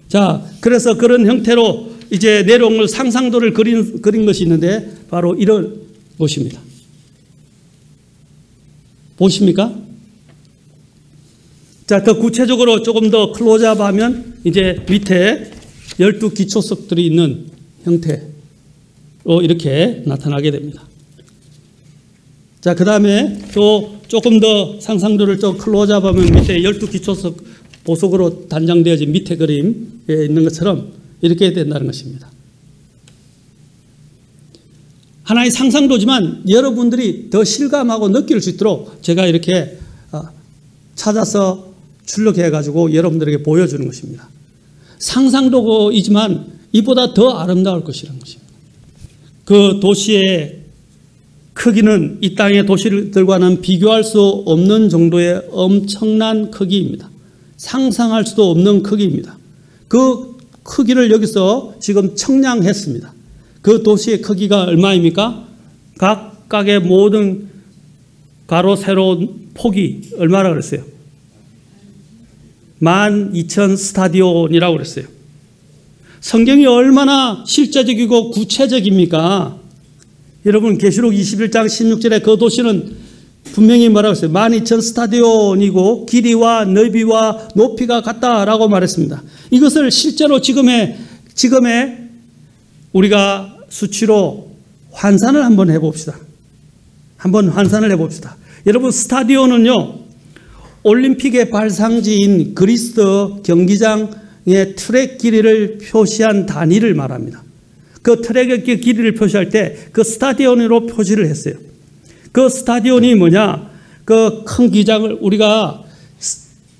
자, 그래서 그런 형태로 이제 내려온 걸 상상도를 그린 것이 있는데 바로 이런 것입니다. 보십니까? 자, 더 구체적으로 조금 더 클로즈업하면 이제 밑에 12기초석들이 있는 형태로 이렇게 나타나게 됩니다. 자, 그 다음에 또 조금 더 상상도를 좀 클로즈업하면 밑에 12기초석 보석으로 단장되어진 밑에 그림에 있는 것처럼 이렇게 된다는 것입니다. 하나의 상상도지만 여러분들이 더 실감하고 느낄 수 있도록 제가 이렇게 찾아서 출력해가지고 여러분들에게 보여주는 것입니다. 상상도이지만 이보다 더 아름다울 것이라는 것입니다. 그 도시의 크기는 이 땅의 도시들과는 비교할 수 없는 정도의 엄청난 크기입니다. 상상할 수도 없는 크기입니다. 그 크기를 여기서 지금 청량했습니다. 그 도시의 크기가 얼마입니까? 각각의 모든 가로 세로 폭이 얼마나 그랬어요? 12,000 스타디온이라고 그랬어요. 성경이 얼마나 실제적이고 구체적입니까? 여러분 계시록 21장 16절에 그 도시는 분명히 뭐라고 했어요? 12,000 스타디온이고 길이와 넓이와 높이가 같다라고 말했습니다. 이것을 실제로 지금의 우리가 수치로 환산을 한번 해봅시다. 한번 환산을 해봅시다. 여러분 스타디온은요, 올림픽의 발상지인 그리스 경기장의 트랙 길이를 표시한 단위를 말합니다. 그 트랙의 길이를 표시할 때 그 스타디온으로 표시를 했어요. 그 스타디온이 뭐냐? 그 큰 기장을 우리가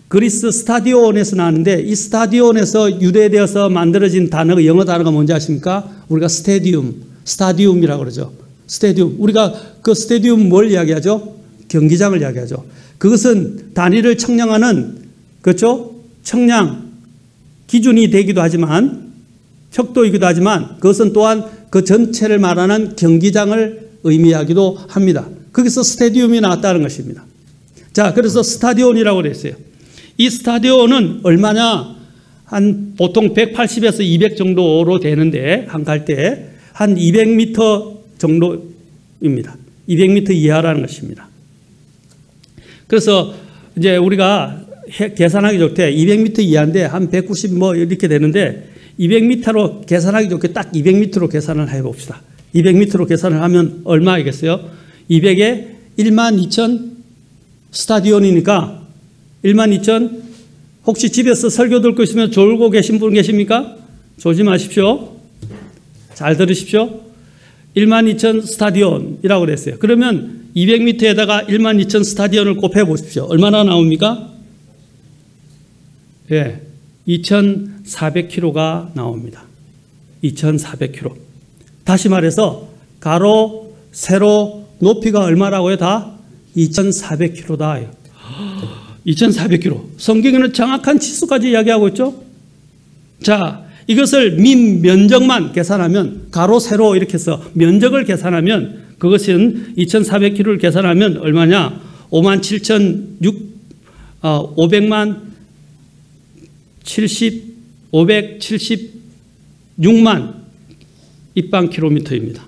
그리스 스타디온에서 나왔는데, 이 스타디온에서 유래되어서 만들어진 단어가, 영어 단어가 뭔지 아십니까? 우리가 스타디움이라고 그러죠. 스타디움. 우리가 그 스타디움 뭘 이야기하죠? 경기장을 이야기하죠. 그것은 단위를 청량하는, 그렇죠? 청량 기준이 되기도 하지만, 척도이기도 하지만, 그것은 또한 그 전체를 말하는 경기장을 의미하기도 합니다. 거기서 스타디움이 나왔다는 것입니다. 자, 그래서 스타디온이라고 그랬어요. 이 스타디온은 얼마냐? 한 보통 180에서 200 정도로 되는데, 한 갈 때 한 200m 정도입니다. 200m 이하라는 것입니다. 그래서 이제 우리가 계산하기 좋게 200m 이하인데 한 190 뭐 이렇게 되는데, 200m로 계산하기 좋게 딱 200m로 계산을 해봅시다. 200m로 계산을 하면 얼마이겠어요? 200에 12,000 스타디온이니까 12,000. 혹시 집에서 설교 듣고 있으면 졸고 계신 분 계십니까? 졸지 마십시오. 잘 들으십시오. 12,000 스타디온이라고 그랬어요. 그러면 200m에다가 12,000 스타디온을 곱해 보십시오. 얼마나 나옵니까? 예, 2,400km가 나옵니다. 2,400km. 다시 말해서 가로, 세로, 높이가 얼마라고요? 다 2,400km다. 2,400km. 성경에는 정확한 치수까지 이야기하고 있죠. 자, 이것을 면적만 계산하면, 가로, 세로 이렇게 해서 면적을 계산하면, 그것은 2,400km를 계산하면 얼마냐? 576만 입방 킬로미터입니다.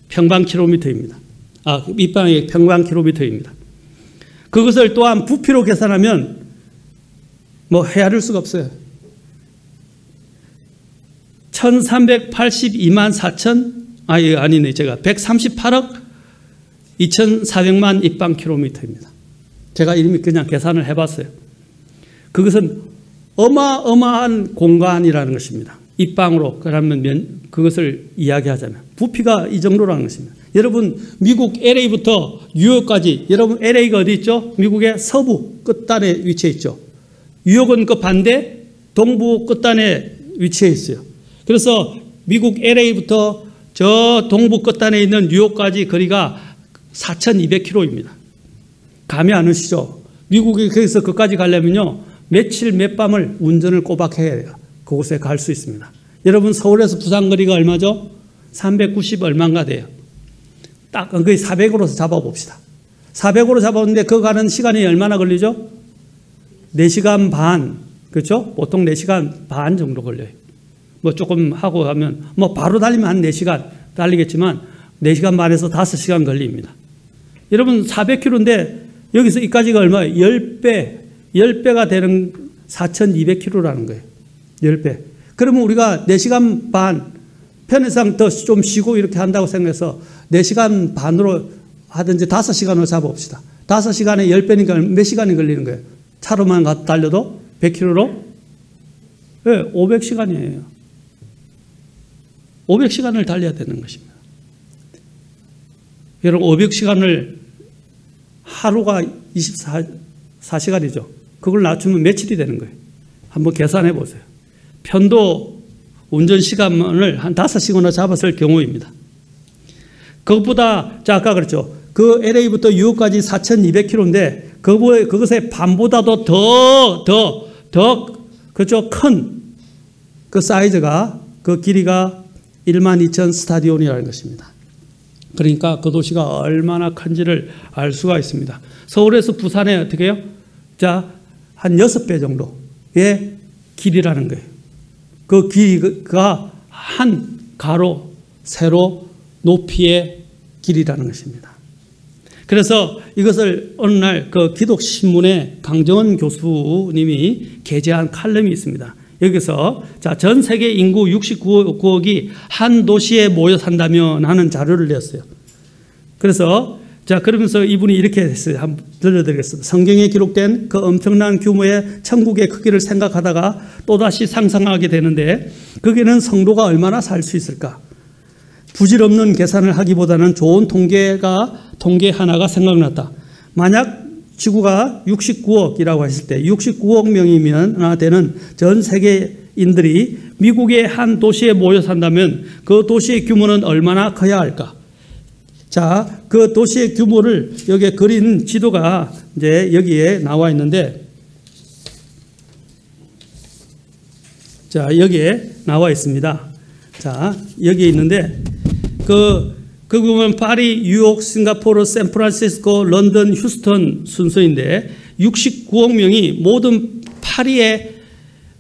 평방 킬로미터입니다. 입방의 평방 킬로미터입니다. 그것을 또한 부피로 계산하면 뭐 헤아릴 수가 없어요. 1382만 4천, 아니네, 제가 138억 2400만 입방 킬로미터입니다. 제가 이미 그냥 계산을 해봤어요. 그것은 어마어마한 공간이라는 것입니다. 입방으로 그러면 그것을 이야기하자면 부피가 이 정도라는 것입니다. 여러분 미국 LA부터 뉴욕까지, 여러분 LA가 어디 있죠? 미국의 서부 끝단에 위치해 있죠. 뉴욕은 그 반대 동부 끝단에 위치해 있어요. 그래서 미국 LA부터 저 동부 끝단에 있는 뉴욕까지 거리가 4,200km입니다. 감이 안 오시죠? 미국에 거기서 그까지 가려면요, 며칠 몇 밤을 운전을 꼬박 해야 돼요. 그곳에 갈 수 있습니다. 여러분 서울에서 부산 거리가 얼마죠? 390 얼마인가 돼요. 딱 거의 400으로 잡아봅시다. 400으로 잡았는데 그 가는 시간이 얼마나 걸리죠? 4시간 반. 그렇죠? 보통 4시간 반 정도 걸려요. 뭐 조금 하고 하면 뭐 바로 달리면 한 4시간 달리겠지만 4시간 반에서 5시간 걸립니다. 여러분 400km인데 여기서 이까지가 얼마예요? 10배가 되는 4,200km라는 거예요. 10배. 그러면 우리가 4시간 반, 편의상 더 좀 쉬고 이렇게 한다고 생각해서 4시간 반으로 하든지 5시간으로 잡아봅시다. 5시간에 10배니까 몇 시간이 걸리는 거예요? 차로만 달려도 100km로? 네, 500시간이에요. 500시간을 달려야 되는 것입니다. 여러분 500시간을 하루가 24시간이죠. 그걸 낮추면 며칠이 되는 거예요. 한번 계산해 보세요. 편도 운전 시간을 한 5시간이나 잡았을 경우입니다. 그것보다, 자, 아까 그랬죠. 그 LA부터 뉴욕까지 4,200km인데, 그것의 반보다도 그렇죠. 큰 그 사이즈가, 그 길이가 12,000 스타디온이라는 것입니다. 그러니까 그 도시가 얼마나 큰지를 알 수가 있습니다. 서울에서 부산에 어떻게 해요? 자, 한 6배 정도의 길이라는 거예요. 그 길이가 한 가로, 세로, 높이의 길이라는 것입니다. 그래서 이것을 어느 날 그 기독신문에 강정원 교수님이 게재한 칼럼이 있습니다. 여기서 자, 전 세계 인구 69억이 한 도시에 모여 산다면 하는 자료를 냈어요. 그래서 자, 그러면서 이분이 이렇게 했어요. 한번 들려드리겠습니다. 성경에 기록된 그 엄청난 규모의 천국의 크기를 생각하다가 또다시 상상하게 되는데 거기는 성도가 얼마나 살 수 있을까? 부질없는 계산을 하기보다는 좋은 통계 하나가 생각났다. 만약 지구가 69억이라고 했을 때 69억 명이면 되는 전 세계인들이 미국의 한 도시에 모여 산다면 그 도시의 규모는 얼마나 커야 할까? 자, 그 도시의 규모를 여기에 그린 지도가 이제 여기에 나와 있는데, 자, 여기에 나와 있습니다. 자, 여기에 있는데, 그 보면 파리, 뉴욕, 싱가포르, 샌프란시스코, 런던, 휴스턴 순서인데 69억 명이 모든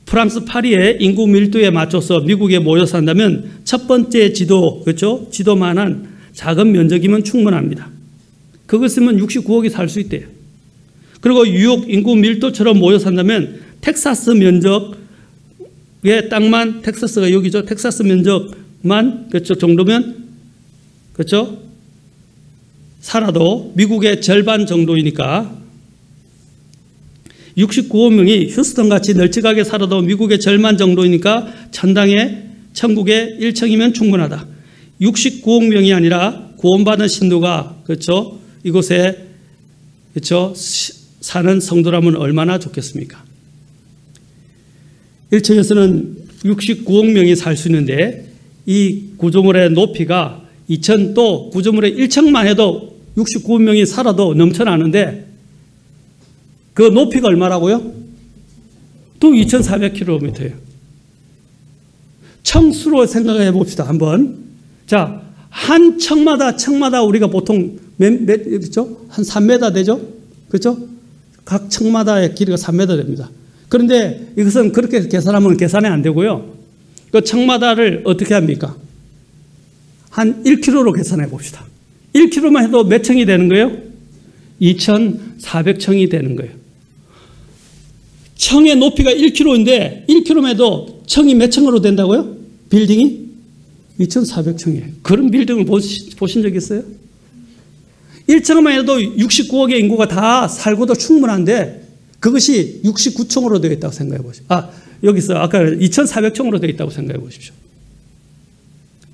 프랑스 파리의 인구 밀도에 맞춰서 미국에 모여 산다면 첫 번째 지도, 그렇죠? 지도만한 작은 면적이면 충분합니다. 그것이면 69억이 살 수 있대요. 그리고 뉴욕 인구 밀도처럼 모여 산다면 텍사스 면적의 땅만, 텍사스가 여기죠. 텍사스 면적만, 그렇죠? 정도면, 그렇죠? 살아도 미국의 절반 정도이니까 69억 명이 휴스턴같이 널찍하게 살아도 미국의 절반 정도이니까 천국의 1층이면 충분하다. 69억 명이 아니라 구원받은 신도가, 그렇죠? 이곳에, 그렇죠? 사는 성도라면 얼마나 좋겠습니까? 1층에서는 69억 명이 살 수 있는데 이 구조물의 높이가 또 구조물의 1층만 해도 69억 명이 살아도 넘쳐나는데 그 높이가 얼마라고요? 또 2,400km예요. 층수로 생각해 봅시다. 한번. 자, 한 층마다 우리가 보통 그렇죠? 한 3m 되죠? 그렇죠? 각 층마다의 길이가 3m 됩니다. 그런데 이것은 그렇게 계산하면 계산이 안 되고요. 그 층마다를 어떻게 합니까? 한 1km로 계산해 봅시다. 1km만 해도 몇 층이 되는 거예요? 2,400층이 되는 거예요. 층의 높이가 1km인데 1km만 해도 층이 몇 층으로 된다고요? 빌딩이? 2,400층이에요. 그런 빌딩을 보신 적 있어요? 1층만 해도 69억의 인구가 다 살고도 충분한데 그것이 69층으로 되어 있다고 생각해 보십시오. 여기서 아까 2,400층으로 되어 있다고 생각해 보십시오.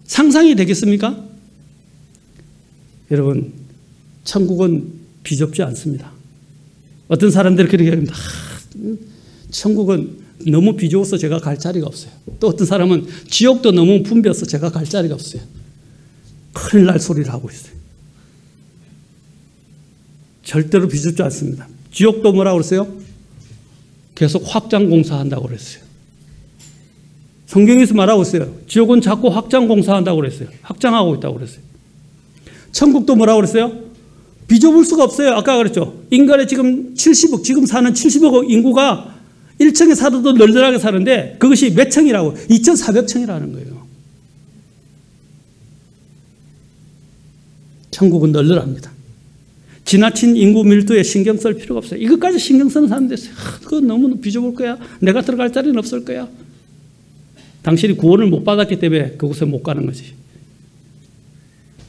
상상이 되겠습니까? 여러분, 천국은 비좁지 않습니다. 어떤 사람들이 그렇게 합니다. 천국은 너무 비좁아서 제가 갈 자리가 없어요. 또 어떤 사람은 지옥도 너무 붐벼서 제가 갈 자리가 없어요. 큰일 날 소리를 하고 있어요. 절대로 비좁지 않습니다. 지옥도 뭐라고 그랬어요? 계속 확장 공사한다고 그랬어요. 성경에서 말하고 있어요. 지옥은 자꾸 확장 공사한다고 그랬어요. 확장하고 있다고 그랬어요. 천국도 뭐라고 그랬어요? 비좁을 수가 없어요. 아까 그랬죠. 인간의 지금 사는 70억 인구가 1층에 살아도 널널하게 사는데 그것이 몇 층이라고? 2,400층이라는 거예요. 천국은 널널합니다. 지나친 인구 밀도에 신경 쓸 필요가 없어요. 이것까지 신경 쓰는 사람들 있어요. 그거 너무 비좁을 거야. 내가 들어갈 자리는 없을 거야. 당신이 구원을 못 받았기 때문에 그곳에 못 가는 거지.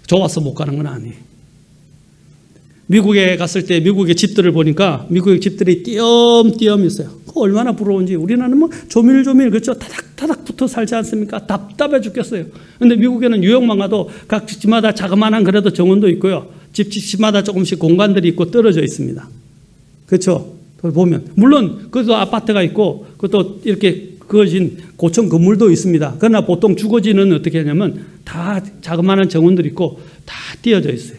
좋아서 못 가는 건 아니에요. 미국에 갔을 때 미국의 집들을 보니까 미국의 집들이 띄엄띄엄 있어요. 그거 얼마나 부러운지. 우리나라는 뭐 조밀조밀 그렇죠. 타닥타닥 붙어 살지 않습니까? 답답해 죽겠어요. 그런데 미국에는 뉴욕만 가도 각 집마다 자그마한 그래도 정원도 있고요. 집마다 조금씩 공간들이 있고 떨어져 있습니다. 그렇죠? 보면 물론 그것도 아파트가 있고 그것도 이렇게 그어진 고층 건물도 있습니다. 그러나 보통 주거지는 어떻게 하냐면 다 자그마한 정원들이 있고 다 띄어져 있어요.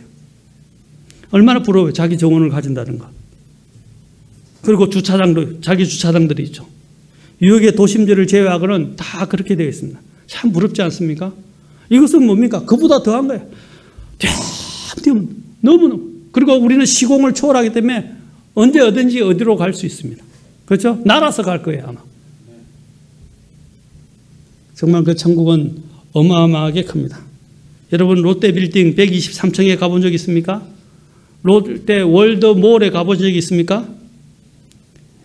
얼마나 부러워요. 자기 정원을 가진다는 거. 그리고 주차장도 자기 주차장들이 있죠. 유역의 도심지를 제외하고는 다 그렇게 되어 있습니다. 참 부럽지 않습니까? 이것은 뭡니까? 그보다 더한 거예요. 너무너무. 그리고 우리는 시공을 초월하기 때문에 언제 어딘지 어디로 갈 수 있습니다. 그렇죠? 날아서 갈 거예요, 아마. 정말 그 천국은 어마어마하게 큽니다. 여러분, 롯데 빌딩 123층에 가본 적 있습니까? 롯데 월드몰에 가본 적이 있습니까?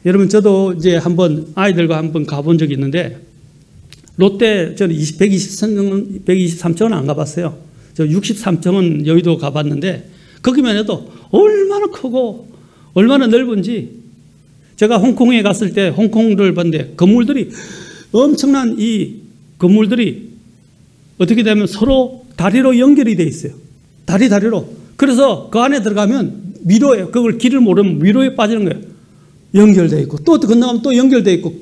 여러분, 저도 이제 아이들과 한번 가본 적이 있는데, 롯데, 저는 123층은 안 가봤어요. 저 63층은 여의도 가봤는데, 거기만 해도 얼마나 크고, 얼마나 넓은지, 제가 홍콩에 갔을 때 홍콩을 봤는데, 건물들이, 엄청난 이 건물들이 어떻게 되면 서로 다리로 연결이 돼 있어요. 다리로. 그래서 그 안에 들어가면 미로에, 그걸 길을 모르면 미로에 빠지는 거예요. 연결되어 있고, 또 건너가면 또 연결되어 있고,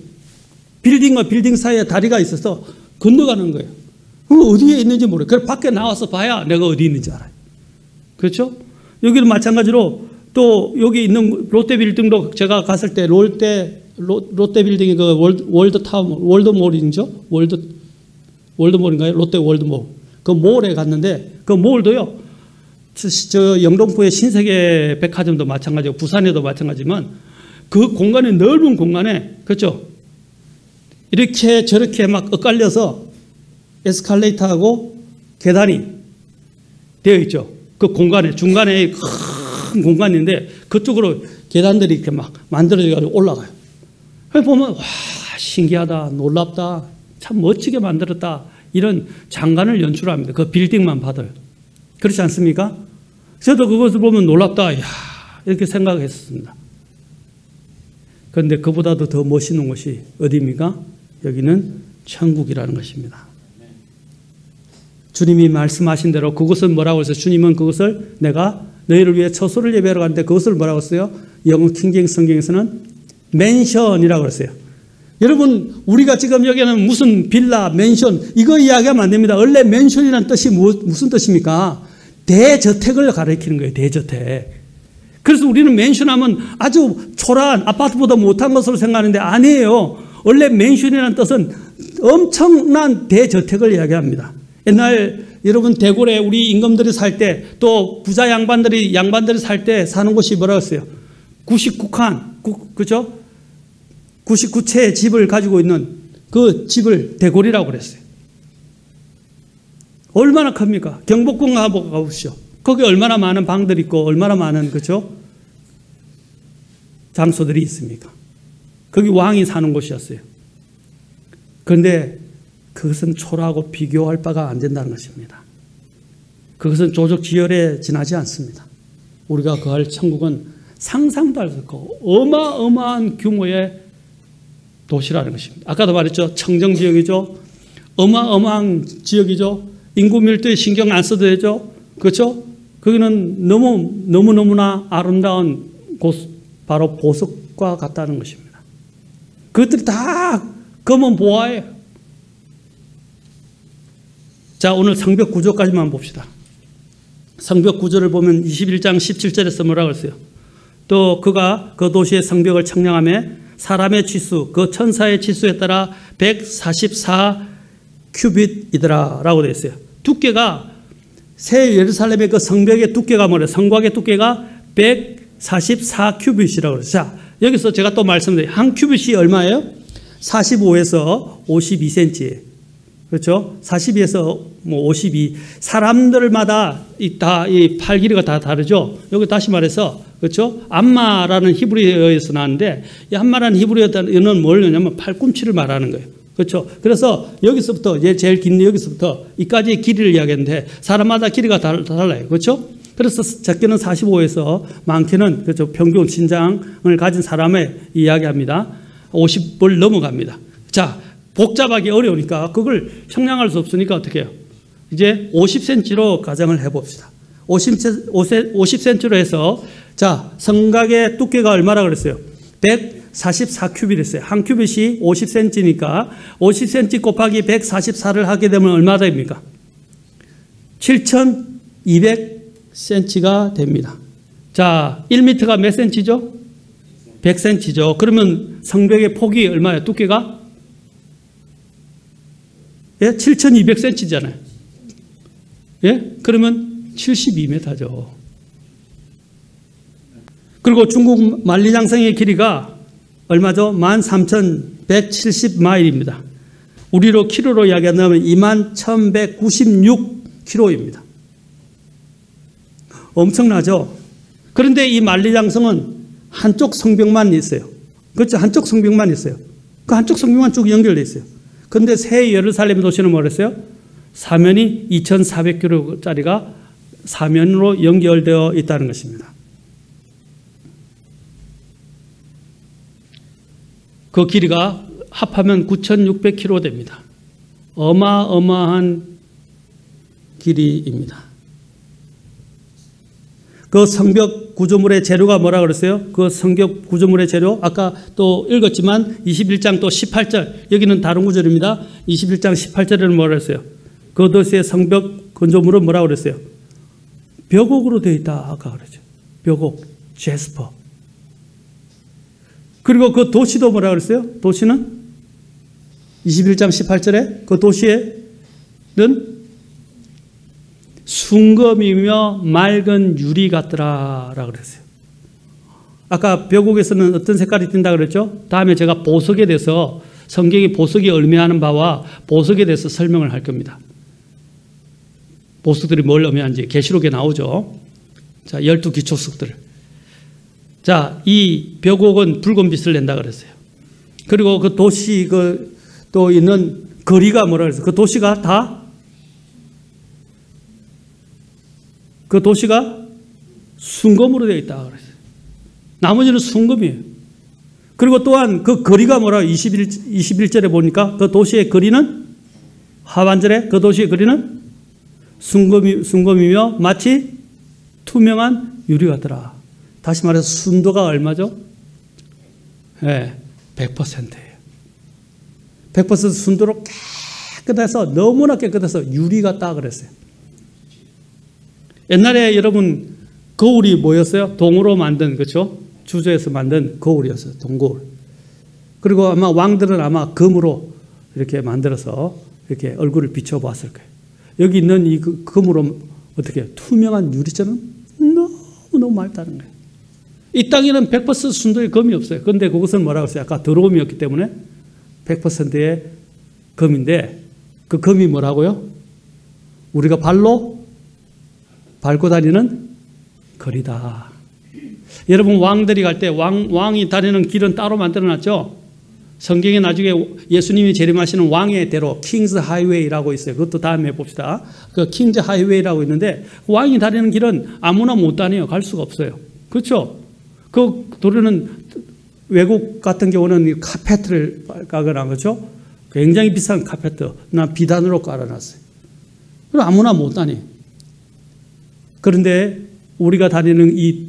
빌딩과 빌딩 사이에 다리가 있어서 건너가는 거예요. 어디에 있는지 모르겠어요. 그래서 밖에 나와서 봐야 내가 어디 있는지 알아요. 그렇죠? 여기는 마찬가지로 또 여기 있는 롯데 빌딩도 제가 갔을 때 롯데 빌딩이 그 월드몰이죠? 월드몰인가요? 롯데 월드몰. 그 몰에 갔는데 그 몰도요, 저 영등포의 신세계 백화점도 마찬가지고 부산에도 마찬가지지만 그 공간에, 넓은 공간에, 그렇죠? 이렇게 저렇게 막 엇갈려서 에스컬레이터하고 계단이 되어 있죠. 그 공간에, 중간에 큰 공간인데 그쪽으로 계단들이 이렇게 막 만들어져가지고 올라가요. 보면, 와, 신기하다, 놀랍다, 참 멋지게 만들었다, 이런 장관을 연출합니다. 그 빌딩만 봐도요. 그렇지 않습니까? 저도 그것을 보면 놀랍다, 이야, 이렇게 생각했습니다. 그런데 그보다도 더 멋있는 곳이 어디입니까? 여기는 천국이라는 것입니다. 주님이 말씀하신 대로 그것은 뭐라고 했어요? 주님은 그것을 내가 너희를 위해 처소를 예배하러 갔는데 그것을 뭐라고 했어요? 영어 킹제임 성경에서는 맨션이라고 그랬어요. 여러분, 우리가 지금 여기는 무슨 빌라, 맨션, 이거 이야기하면 안 됩니다. 원래 맨션이라는 뜻이 무슨 뜻입니까? 대저택을 가리키는 거예요. 대저택. 그래서 우리는 맨션 하면 아주 초라한 아파트보다 못한 것으로 생각하는데 아니에요. 원래 맨션이라는 뜻은 엄청난 대저택을 이야기합니다. 옛날 여러분 대궐에 우리 임금들이 살 때, 또 부자 양반들이 살 때 사는 곳이 뭐라고 했어요? 99칸, 그죠? 99채의 집을 가지고 있는 그 집을 대궐이라고 그랬어요. 얼마나 큽니까? 경복궁 가보십시오. 거기 얼마나 많은 방들이 있고 얼마나 많은, 그죠? 장소들이 있습니까? 거기 왕이 사는 곳이었어요. 그런데 그것은 초라하고 비교할 바가 안 된다는 것입니다. 그것은 조적지열에 지나지 않습니다. 우리가 거할 천국은 상상도 할 수 없고 어마어마한 규모의 도시라는 것입니다. 아까도 말했죠. 청정지역이죠. 어마어마한 지역이죠. 인구 밀도에 신경 안 써도 되죠. 그렇죠? 거기는 너무너무나 아름다운 곳, 바로 보석과 같다는 것입니다. 그것들이 다 검은 보화예요. 자, 오늘 성벽 구조까지만 봅시다. 성벽 구조를 보면 21장 17절에서 뭐라고 했어요? 또 그가 그 도시의 성벽을 청량하며 사람의 치수, 그 천사의 치수에 따라 144 큐빗이더라 라고 되어 있어요. 두께가, 새 예루살렘의 그 성벽의 두께가 뭐래요? 성곽의 두께가 144 큐빗이라고 그래요. 자, 여기서 제가 또 말씀드려요. 한 큐빗이 얼마예요? 45에서 52cm. 그렇죠? 42에서 52. 사람들마다 이 팔 길이가 다 다르죠? 여기 다시 말해서, 그렇죠? 암마라는 히브리어에서 나왔는데, 이 암마라는 히브리어는 뭐냐면 팔꿈치를 말하는 거예요. 그렇죠? 그래서 여기서부터, 제일 긴 여기서부터 이까지의 길이를 이야기하는데, 사람마다 길이가 달라요. 그렇죠? 그래서 적게는 45에서 많게는, 그렇죠? 평균 신장을 가진 사람을 이야기합니다. 50을 넘어갑니다. 자, 복잡하기 어려우니까 그걸 청량할 수 없으니까 어떻게 해요? 이제 50cm로 가정을 해봅시다. 50cm로 해서, 자, 성곽의 두께가 얼마나 그랬어요? 144 큐빗이었어요. 한 큐빗이 50cm니까 50cm 곱하기 144를 하게 되면 얼마 됩니까? 200cm가 됩니다. 자, 1m가 몇 cm죠? 100cm죠. 그러면 성벽의 폭이 얼마예요? 두께가? 예? 7200cm잖아요. 예? 그러면 72m죠. 그리고 중국 만리장성의 길이가 얼마죠? 13,170마일입니다. 우리로 키로로 이야기한다면 21,196km입니다. 엄청나죠? 그런데 이 만리장성은 한쪽 성벽만 있어요. 그렇죠? 한쪽 성벽만 있어요. 그 한쪽 성벽만 쭉 연결되어 있어요. 그런데 새 예루살렘 도시는 뭐랬어요? 사면이 2,400km짜리가 사면으로 연결되어 있다는 것입니다. 그 길이가 합하면 9,600km 됩니다. 어마어마한 길이입니다. 그 성벽 구조물의 재료가 뭐라 그랬어요? 그 성벽 구조물의 재료 아까 또 읽었지만 21장 또 18절 여기는 다른 구절입니다. 21장 18절에는 뭐라 그랬어요? 그 도시의 성벽 건조물은 뭐라 그랬어요? 벽옥으로 되어 있다 아까 그랬죠. 벽옥, 제스퍼. 그리고 그 도시도 뭐라 그랬어요? 도시는 21장 18절에 그 도시에는 순금이며 맑은 유리 같더라라고 그랬어요. 아까 벽옥에서는 어떤 색깔이 띈다 그랬죠? 다음에 제가 보석에 대해서 성경이 보석이 의미하는 바와 보석에 대해서 설명을 할 겁니다. 보석들이 뭘 의미하는지 계시록에 나오죠. 자, 12기초석들. 자, 이 벽옥은 붉은 빛을 낸다 그랬어요. 그리고 그 도시 또 있는 거리가 뭐라 그랬어요? 그 도시가 다 그 도시가 순금으로 되어 있다 그랬어요. 나머지는 순금이에요. 그리고 또한 그 거리가 뭐라 21절에 보니까 그 도시의 거리는 하반절에 그 도시의 거리는 순금이며 마치 투명한 유리 같더라. 다시 말해서 순도가 얼마죠? 네, 100%예요. 100% 순도로 깨끗해서 너무나 깨끗해서 유리 같다 그랬어요. 옛날에 여러분 거울이 뭐였어요? 동으로 만든 그렇죠? 주조에서 만든 거울이었어요. 동거울. 그리고 아마 왕들은 아마 금으로 이렇게 만들어서 이렇게 얼굴을 비춰봤을 거예요. 여기 있는 이 금으로 어떻게 투명한 유리처럼 너무 맑다는 거예요. 이 땅에는 100% 순도의 금이 없어요. 그런데 그것은 뭐라고 했어요? 아까 더러움이었기 때문에 100%의 금인데 그 금이 뭐라고요? 우리가 발로 밟고 다니는 거리다. 여러분 왕들이 갈 때 왕이 다니는 길은 따로 만들어놨죠. 성경에 나중에 예수님이 재림하시는 왕의 대로 킹스 하이웨이라고 있어요. 그것도 다음에 봅시다. 그 킹스 하이웨이라고 있는데 왕이 다니는 길은 아무나 못 다녀요. 갈 수가 없어요. 그렇죠? 그 도로는 외국 같은 경우는 카페트를 깔거나 그렇죠? 굉장히 비싼 카페트나 비단으로 깔아놨어요. 그럼 아무나 못 다녀요. 그런데 우리가 다니는 이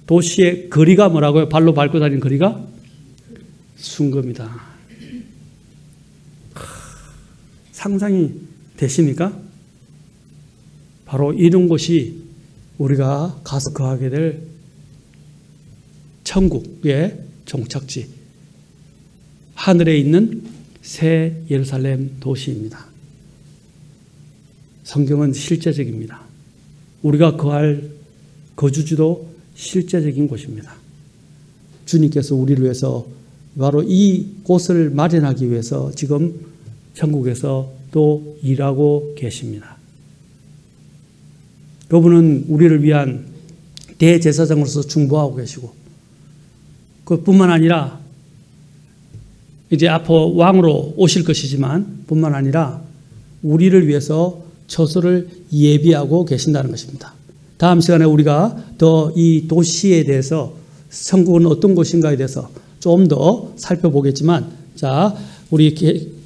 도시의 거리가 뭐라고요? 발로 밟고 다니는 거리가 순금이다. 상상이 되십니까? 바로 이런 곳이 우리가 가서 거하게 될 천국의 종착지, 하늘에 있는 새 예루살렘 도시입니다. 성경은 실제적입니다. 우리가 거할 거주지도 실제적인 곳입니다. 주님께서 우리를 위해서 바로 이 곳을 마련하기 위해서 지금 천국에서 또 일하고 계십니다. 그분은 우리를 위한 대제사장으로서 중보하고 계시고 그뿐만 아니라 이제 앞으로 왕으로 오실 것이지만 뿐만 아니라 우리를 위해서 처소를 예비하고 계신다는 것입니다. 다음 시간에 우리가 더 이 도시에 대해서 천국은 어떤 곳인가에 대해서 좀 더 살펴보겠지만 자, 우리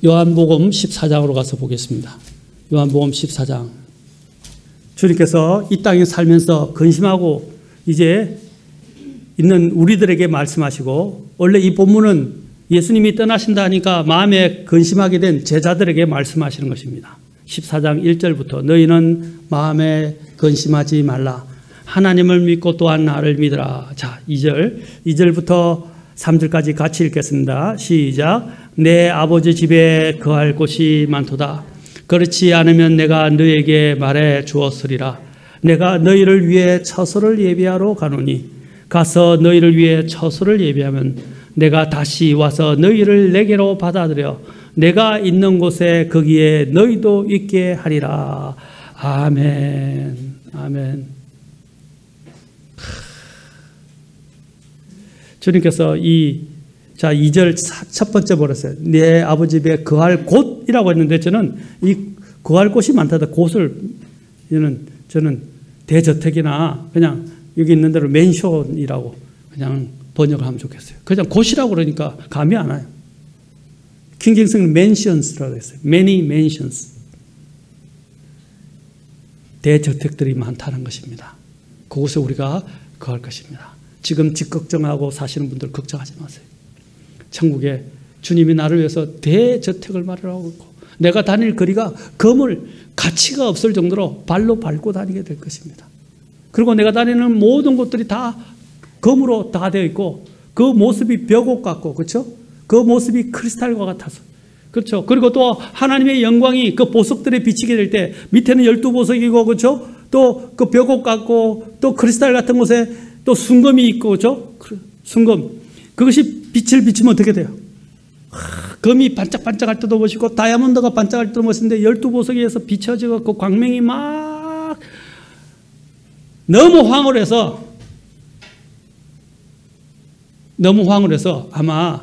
요한복음 14장으로 가서 보겠습니다. 요한복음 14장. 주님께서 이 땅에 살면서 근심하고 이제 있는 우리들에게 말씀하시고 원래 이 본문은 예수님이 떠나신다니까 마음에 근심하게 된 제자들에게 말씀하시는 것입니다. 14장 1절부터 너희는 마음에 근심하지 말라. 하나님을 믿고 또한 나를 믿으라. 자, 2절부터 3절까지 같이 읽겠습니다. 시작. 내 아버지 집에 거할 곳이 많도다. 그렇지 않으면 내가 너에게 말해 주었으리라. 내가 너희를 위해 처소를 예비하러 가노니 가서 너희를 위해 처소를 예비하면 내가 다시 와서 너희를 내게로 받아들여 내가 있는 곳에 거기에 너희도 있게 하리라. 아멘. 아멘. 주님께서 2절 첫 번째 버렸어요. 내 아버지 집에 거할 곳이라고 했는데 저는 이 거할 곳이 많다다. 곳을 저는 대저택이나 그냥 여기 있는 대로 맨션이라고 그냥 번역을 하면 좋겠어요. 그냥 곳이라고 그러니까 감이 안 와요. 킹잭슨은 맨션스라고 했어요. Many mansions. 대저택들이 많다는 것입니다. 그곳에 우리가 거할 것입니다. 지금 집 걱정하고 사시는 분들 걱정하지 마세요. 천국에 주님이 나를 위해서 대저택을 마련하고 있고 내가 다닐 거리가 거물 가치가 없을 정도로 발로 밟고 다니게 될 것입니다. 그리고 내가 다니는 모든 곳들이 다 검으로 다 되어 있고 그 모습이 벽옥 같고 그렇죠? 그 모습이 크리스탈과 같아서 그렇죠? 그리고 또 하나님의 영광이 그 보석들에 비치게 될 때 밑에는 12보석이고 그렇죠? 또 그 벽옥 같고 또 크리스탈 같은 곳에 또 순금이 있고 그렇죠? 순금 그것이 빛을 비추면 어떻게 돼요? 금이 반짝반짝할 때도 멋있고 다이아몬드가 반짝할 때도 멋있는데 12보석에서 비춰지고 그 광명이 막 너무 황홀해서 아마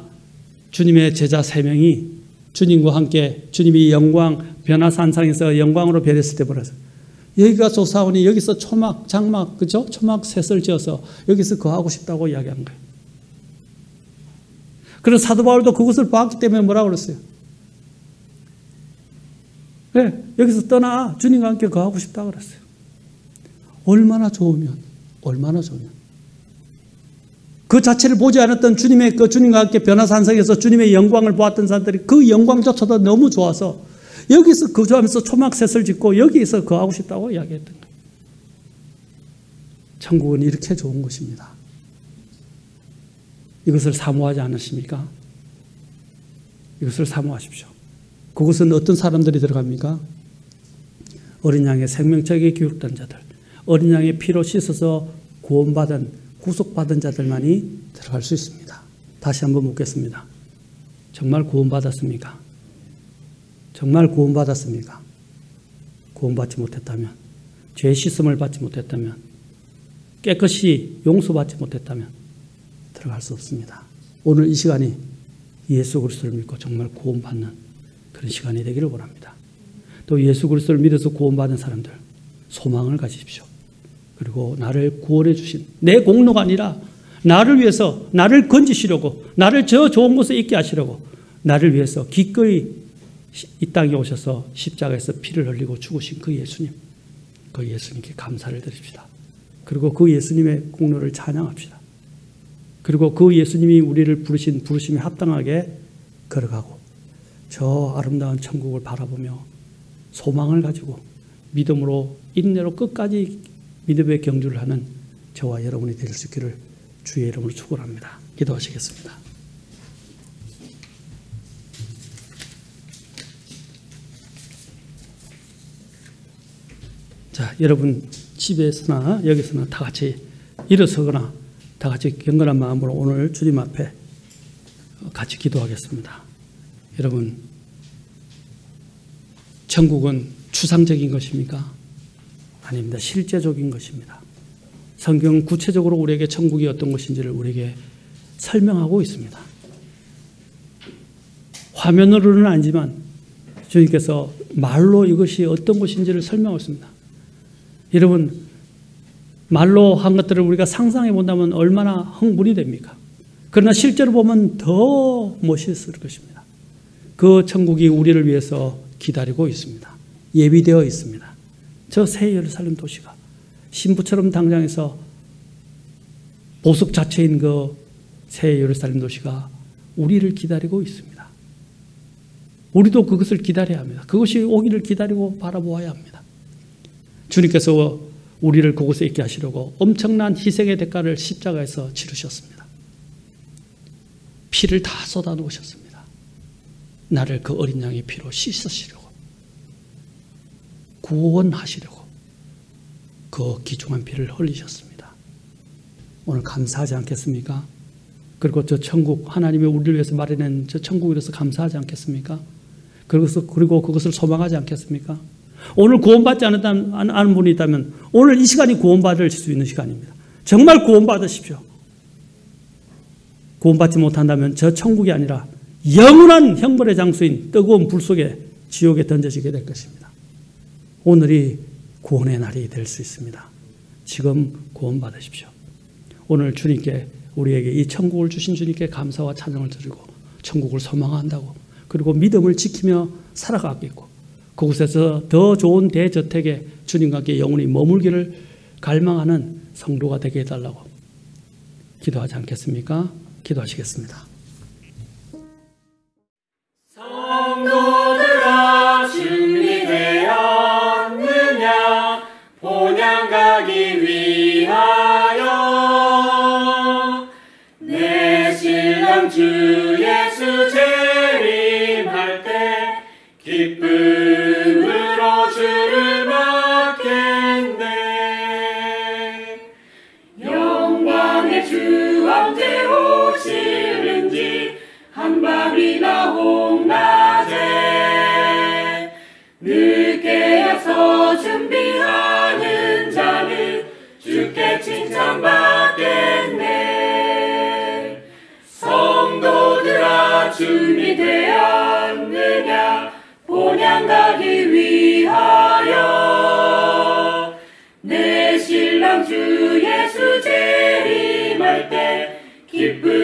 주님의 제자 3명이 주님과 함께 주님이 영광 변화산상에서 영광으로 변했을 때 보라서 여기가 솟아오니 여기서 초막 장막 그죠? 초막 셋을 지어서 여기서 거하고 싶다고 이야기한 거예요. 그래서 사도 바울도 그것을 봤기 때문에 뭐라고 그랬어요? 네, 여기서 떠나 주님과 함께 거하고 싶다고 그랬어요. 얼마나 좋으면 그 자체를 보지 않았던 주님의 그 주님과 함께 변화산성에서 주님의 영광을 보았던 사람들이 그 영광조차도 너무 좋아서 여기서 거주하면서 초막셋을 짓고 여기서 거하고 싶다고 이야기했던 거예요. 천국은 이렇게 좋은 것입니다. 이것을 사모하지 않으십니까? 이것을 사모하십시오. 그곳은 어떤 사람들이 들어갑니까? 어린 양의 생명책에 교육된 자들, 어린 양의 피로 씻어서 구속받은 자들만이 들어갈 수 있습니다. 다시 한번 묻겠습니다. 정말 구원받았습니까? 정말 구원받았습니까? 구원받지 못했다면, 죄 씻음을 받지 못했다면, 깨끗이 용서받지 못했다면 들어갈 수 없습니다. 오늘 이 시간이 예수 그리스도를 믿고 정말 구원받는 그런 시간이 되기를 원합니다. 또 예수 그리스도를 믿어서 구원받은 사람들 소망을 가지십시오. 그리고 나를 구원해 주신 내 공로가 아니라 나를 위해서 나를 건지시려고 나를 저 좋은 곳에 있게 하시려고 나를 위해서 기꺼이 이 땅에 오셔서 십자가에서 피를 흘리고 죽으신 그 예수님, 그 예수님께 감사를 드립시다. 그리고 그 예수님의 공로를 찬양합시다. 그리고 그 예수님이 우리를 부르신 부르심에 합당하게 걸어가고 저 아름다운 천국을 바라보며 소망을 가지고 믿음으로 인내로 끝까지 믿음의 경주를 하는 저와 여러분이 될 수 있기를 주의 이름으로 축원합니다. 기도하시겠습니다. 자, 여러분 집에서나 여기서나 다 같이 일어서거나 다 같이 경건한 마음으로 오늘 주님 앞에 같이 기도하겠습니다. 여러분, 천국은 추상적인 것입니까? 아닙니다. 실제적인 것입니다. 성경은 구체적으로 우리에게 천국이 어떤 것인지를 우리에게 설명하고 있습니다. 화면으로는 아니지만 주님께서 말로 이것이 어떤 것인지를 설명했습니다. 여러분, 말로 한 것들을 우리가 상상해 본다면 얼마나 흥분이 됩니까? 그러나 실제로 보면 더 멋있을 것입니다. 그 천국이 우리를 위해서 기다리고 있습니다. 예비되어 있습니다. 저 새 예루살렘 도시가 신부처럼 당장해서 보석 자체인 그 새 예루살렘 도시가 우리를 기다리고 있습니다. 우리도 그것을 기다려야 합니다. 그것이 오기를 기다리고 바라보아야 합니다. 주님께서 우리를 그곳에 있게 하시려고 엄청난 희생의 대가를 십자가에서 치르셨습니다. 피를 다 쏟아 놓으셨습니다. 나를 그 어린 양의 피로 씻으시려고, 구원하시려고 그 귀중한 피를 흘리셨습니다. 오늘 감사하지 않겠습니까? 그리고 저 천국, 하나님이 우리를 위해서 마련한 저 천국에 대해서 감사하지 않겠습니까? 그리고 그것을 소망하지 않겠습니까? 오늘 구원받지 않은 분이 있다면 오늘 이 시간이 구원받을 수 있는 시간입니다. 정말 구원받으십시오. 구원받지 못한다면 저 천국이 아니라 영원한 형벌의 장소인 뜨거운 불 속에 지옥에 던져지게 될 것입니다. 오늘이 구원의 날이 될 수 있습니다. 지금 구원받으십시오. 오늘 주님께, 우리에게 이 천국을 주신 주님께 감사와 찬양을 드리고 천국을 소망한다고, 그리고 믿음을 지키며 살아가겠고 그곳에서 더 좋은 대저택에 주님과 함께 영원히 머물기를 갈망하는 성도가 되게 해달라고 기도하지 않겠습니까? 기도하시겠습니다. 성도들아, 준비되었느냐? 본향 가기 위하여 내 신랑 주 예수 재림할 때 기쁨으로 주를 맞겠네. 영광의 주 언제 오시는지 한밤이나 홍낮에 늦게여서 준비하는 자는 주께 칭찬받겠네. 성도들아, 준비되었느냐? 본향 가기 위하여 내 신랑 주 예수 재림할 때 기쁨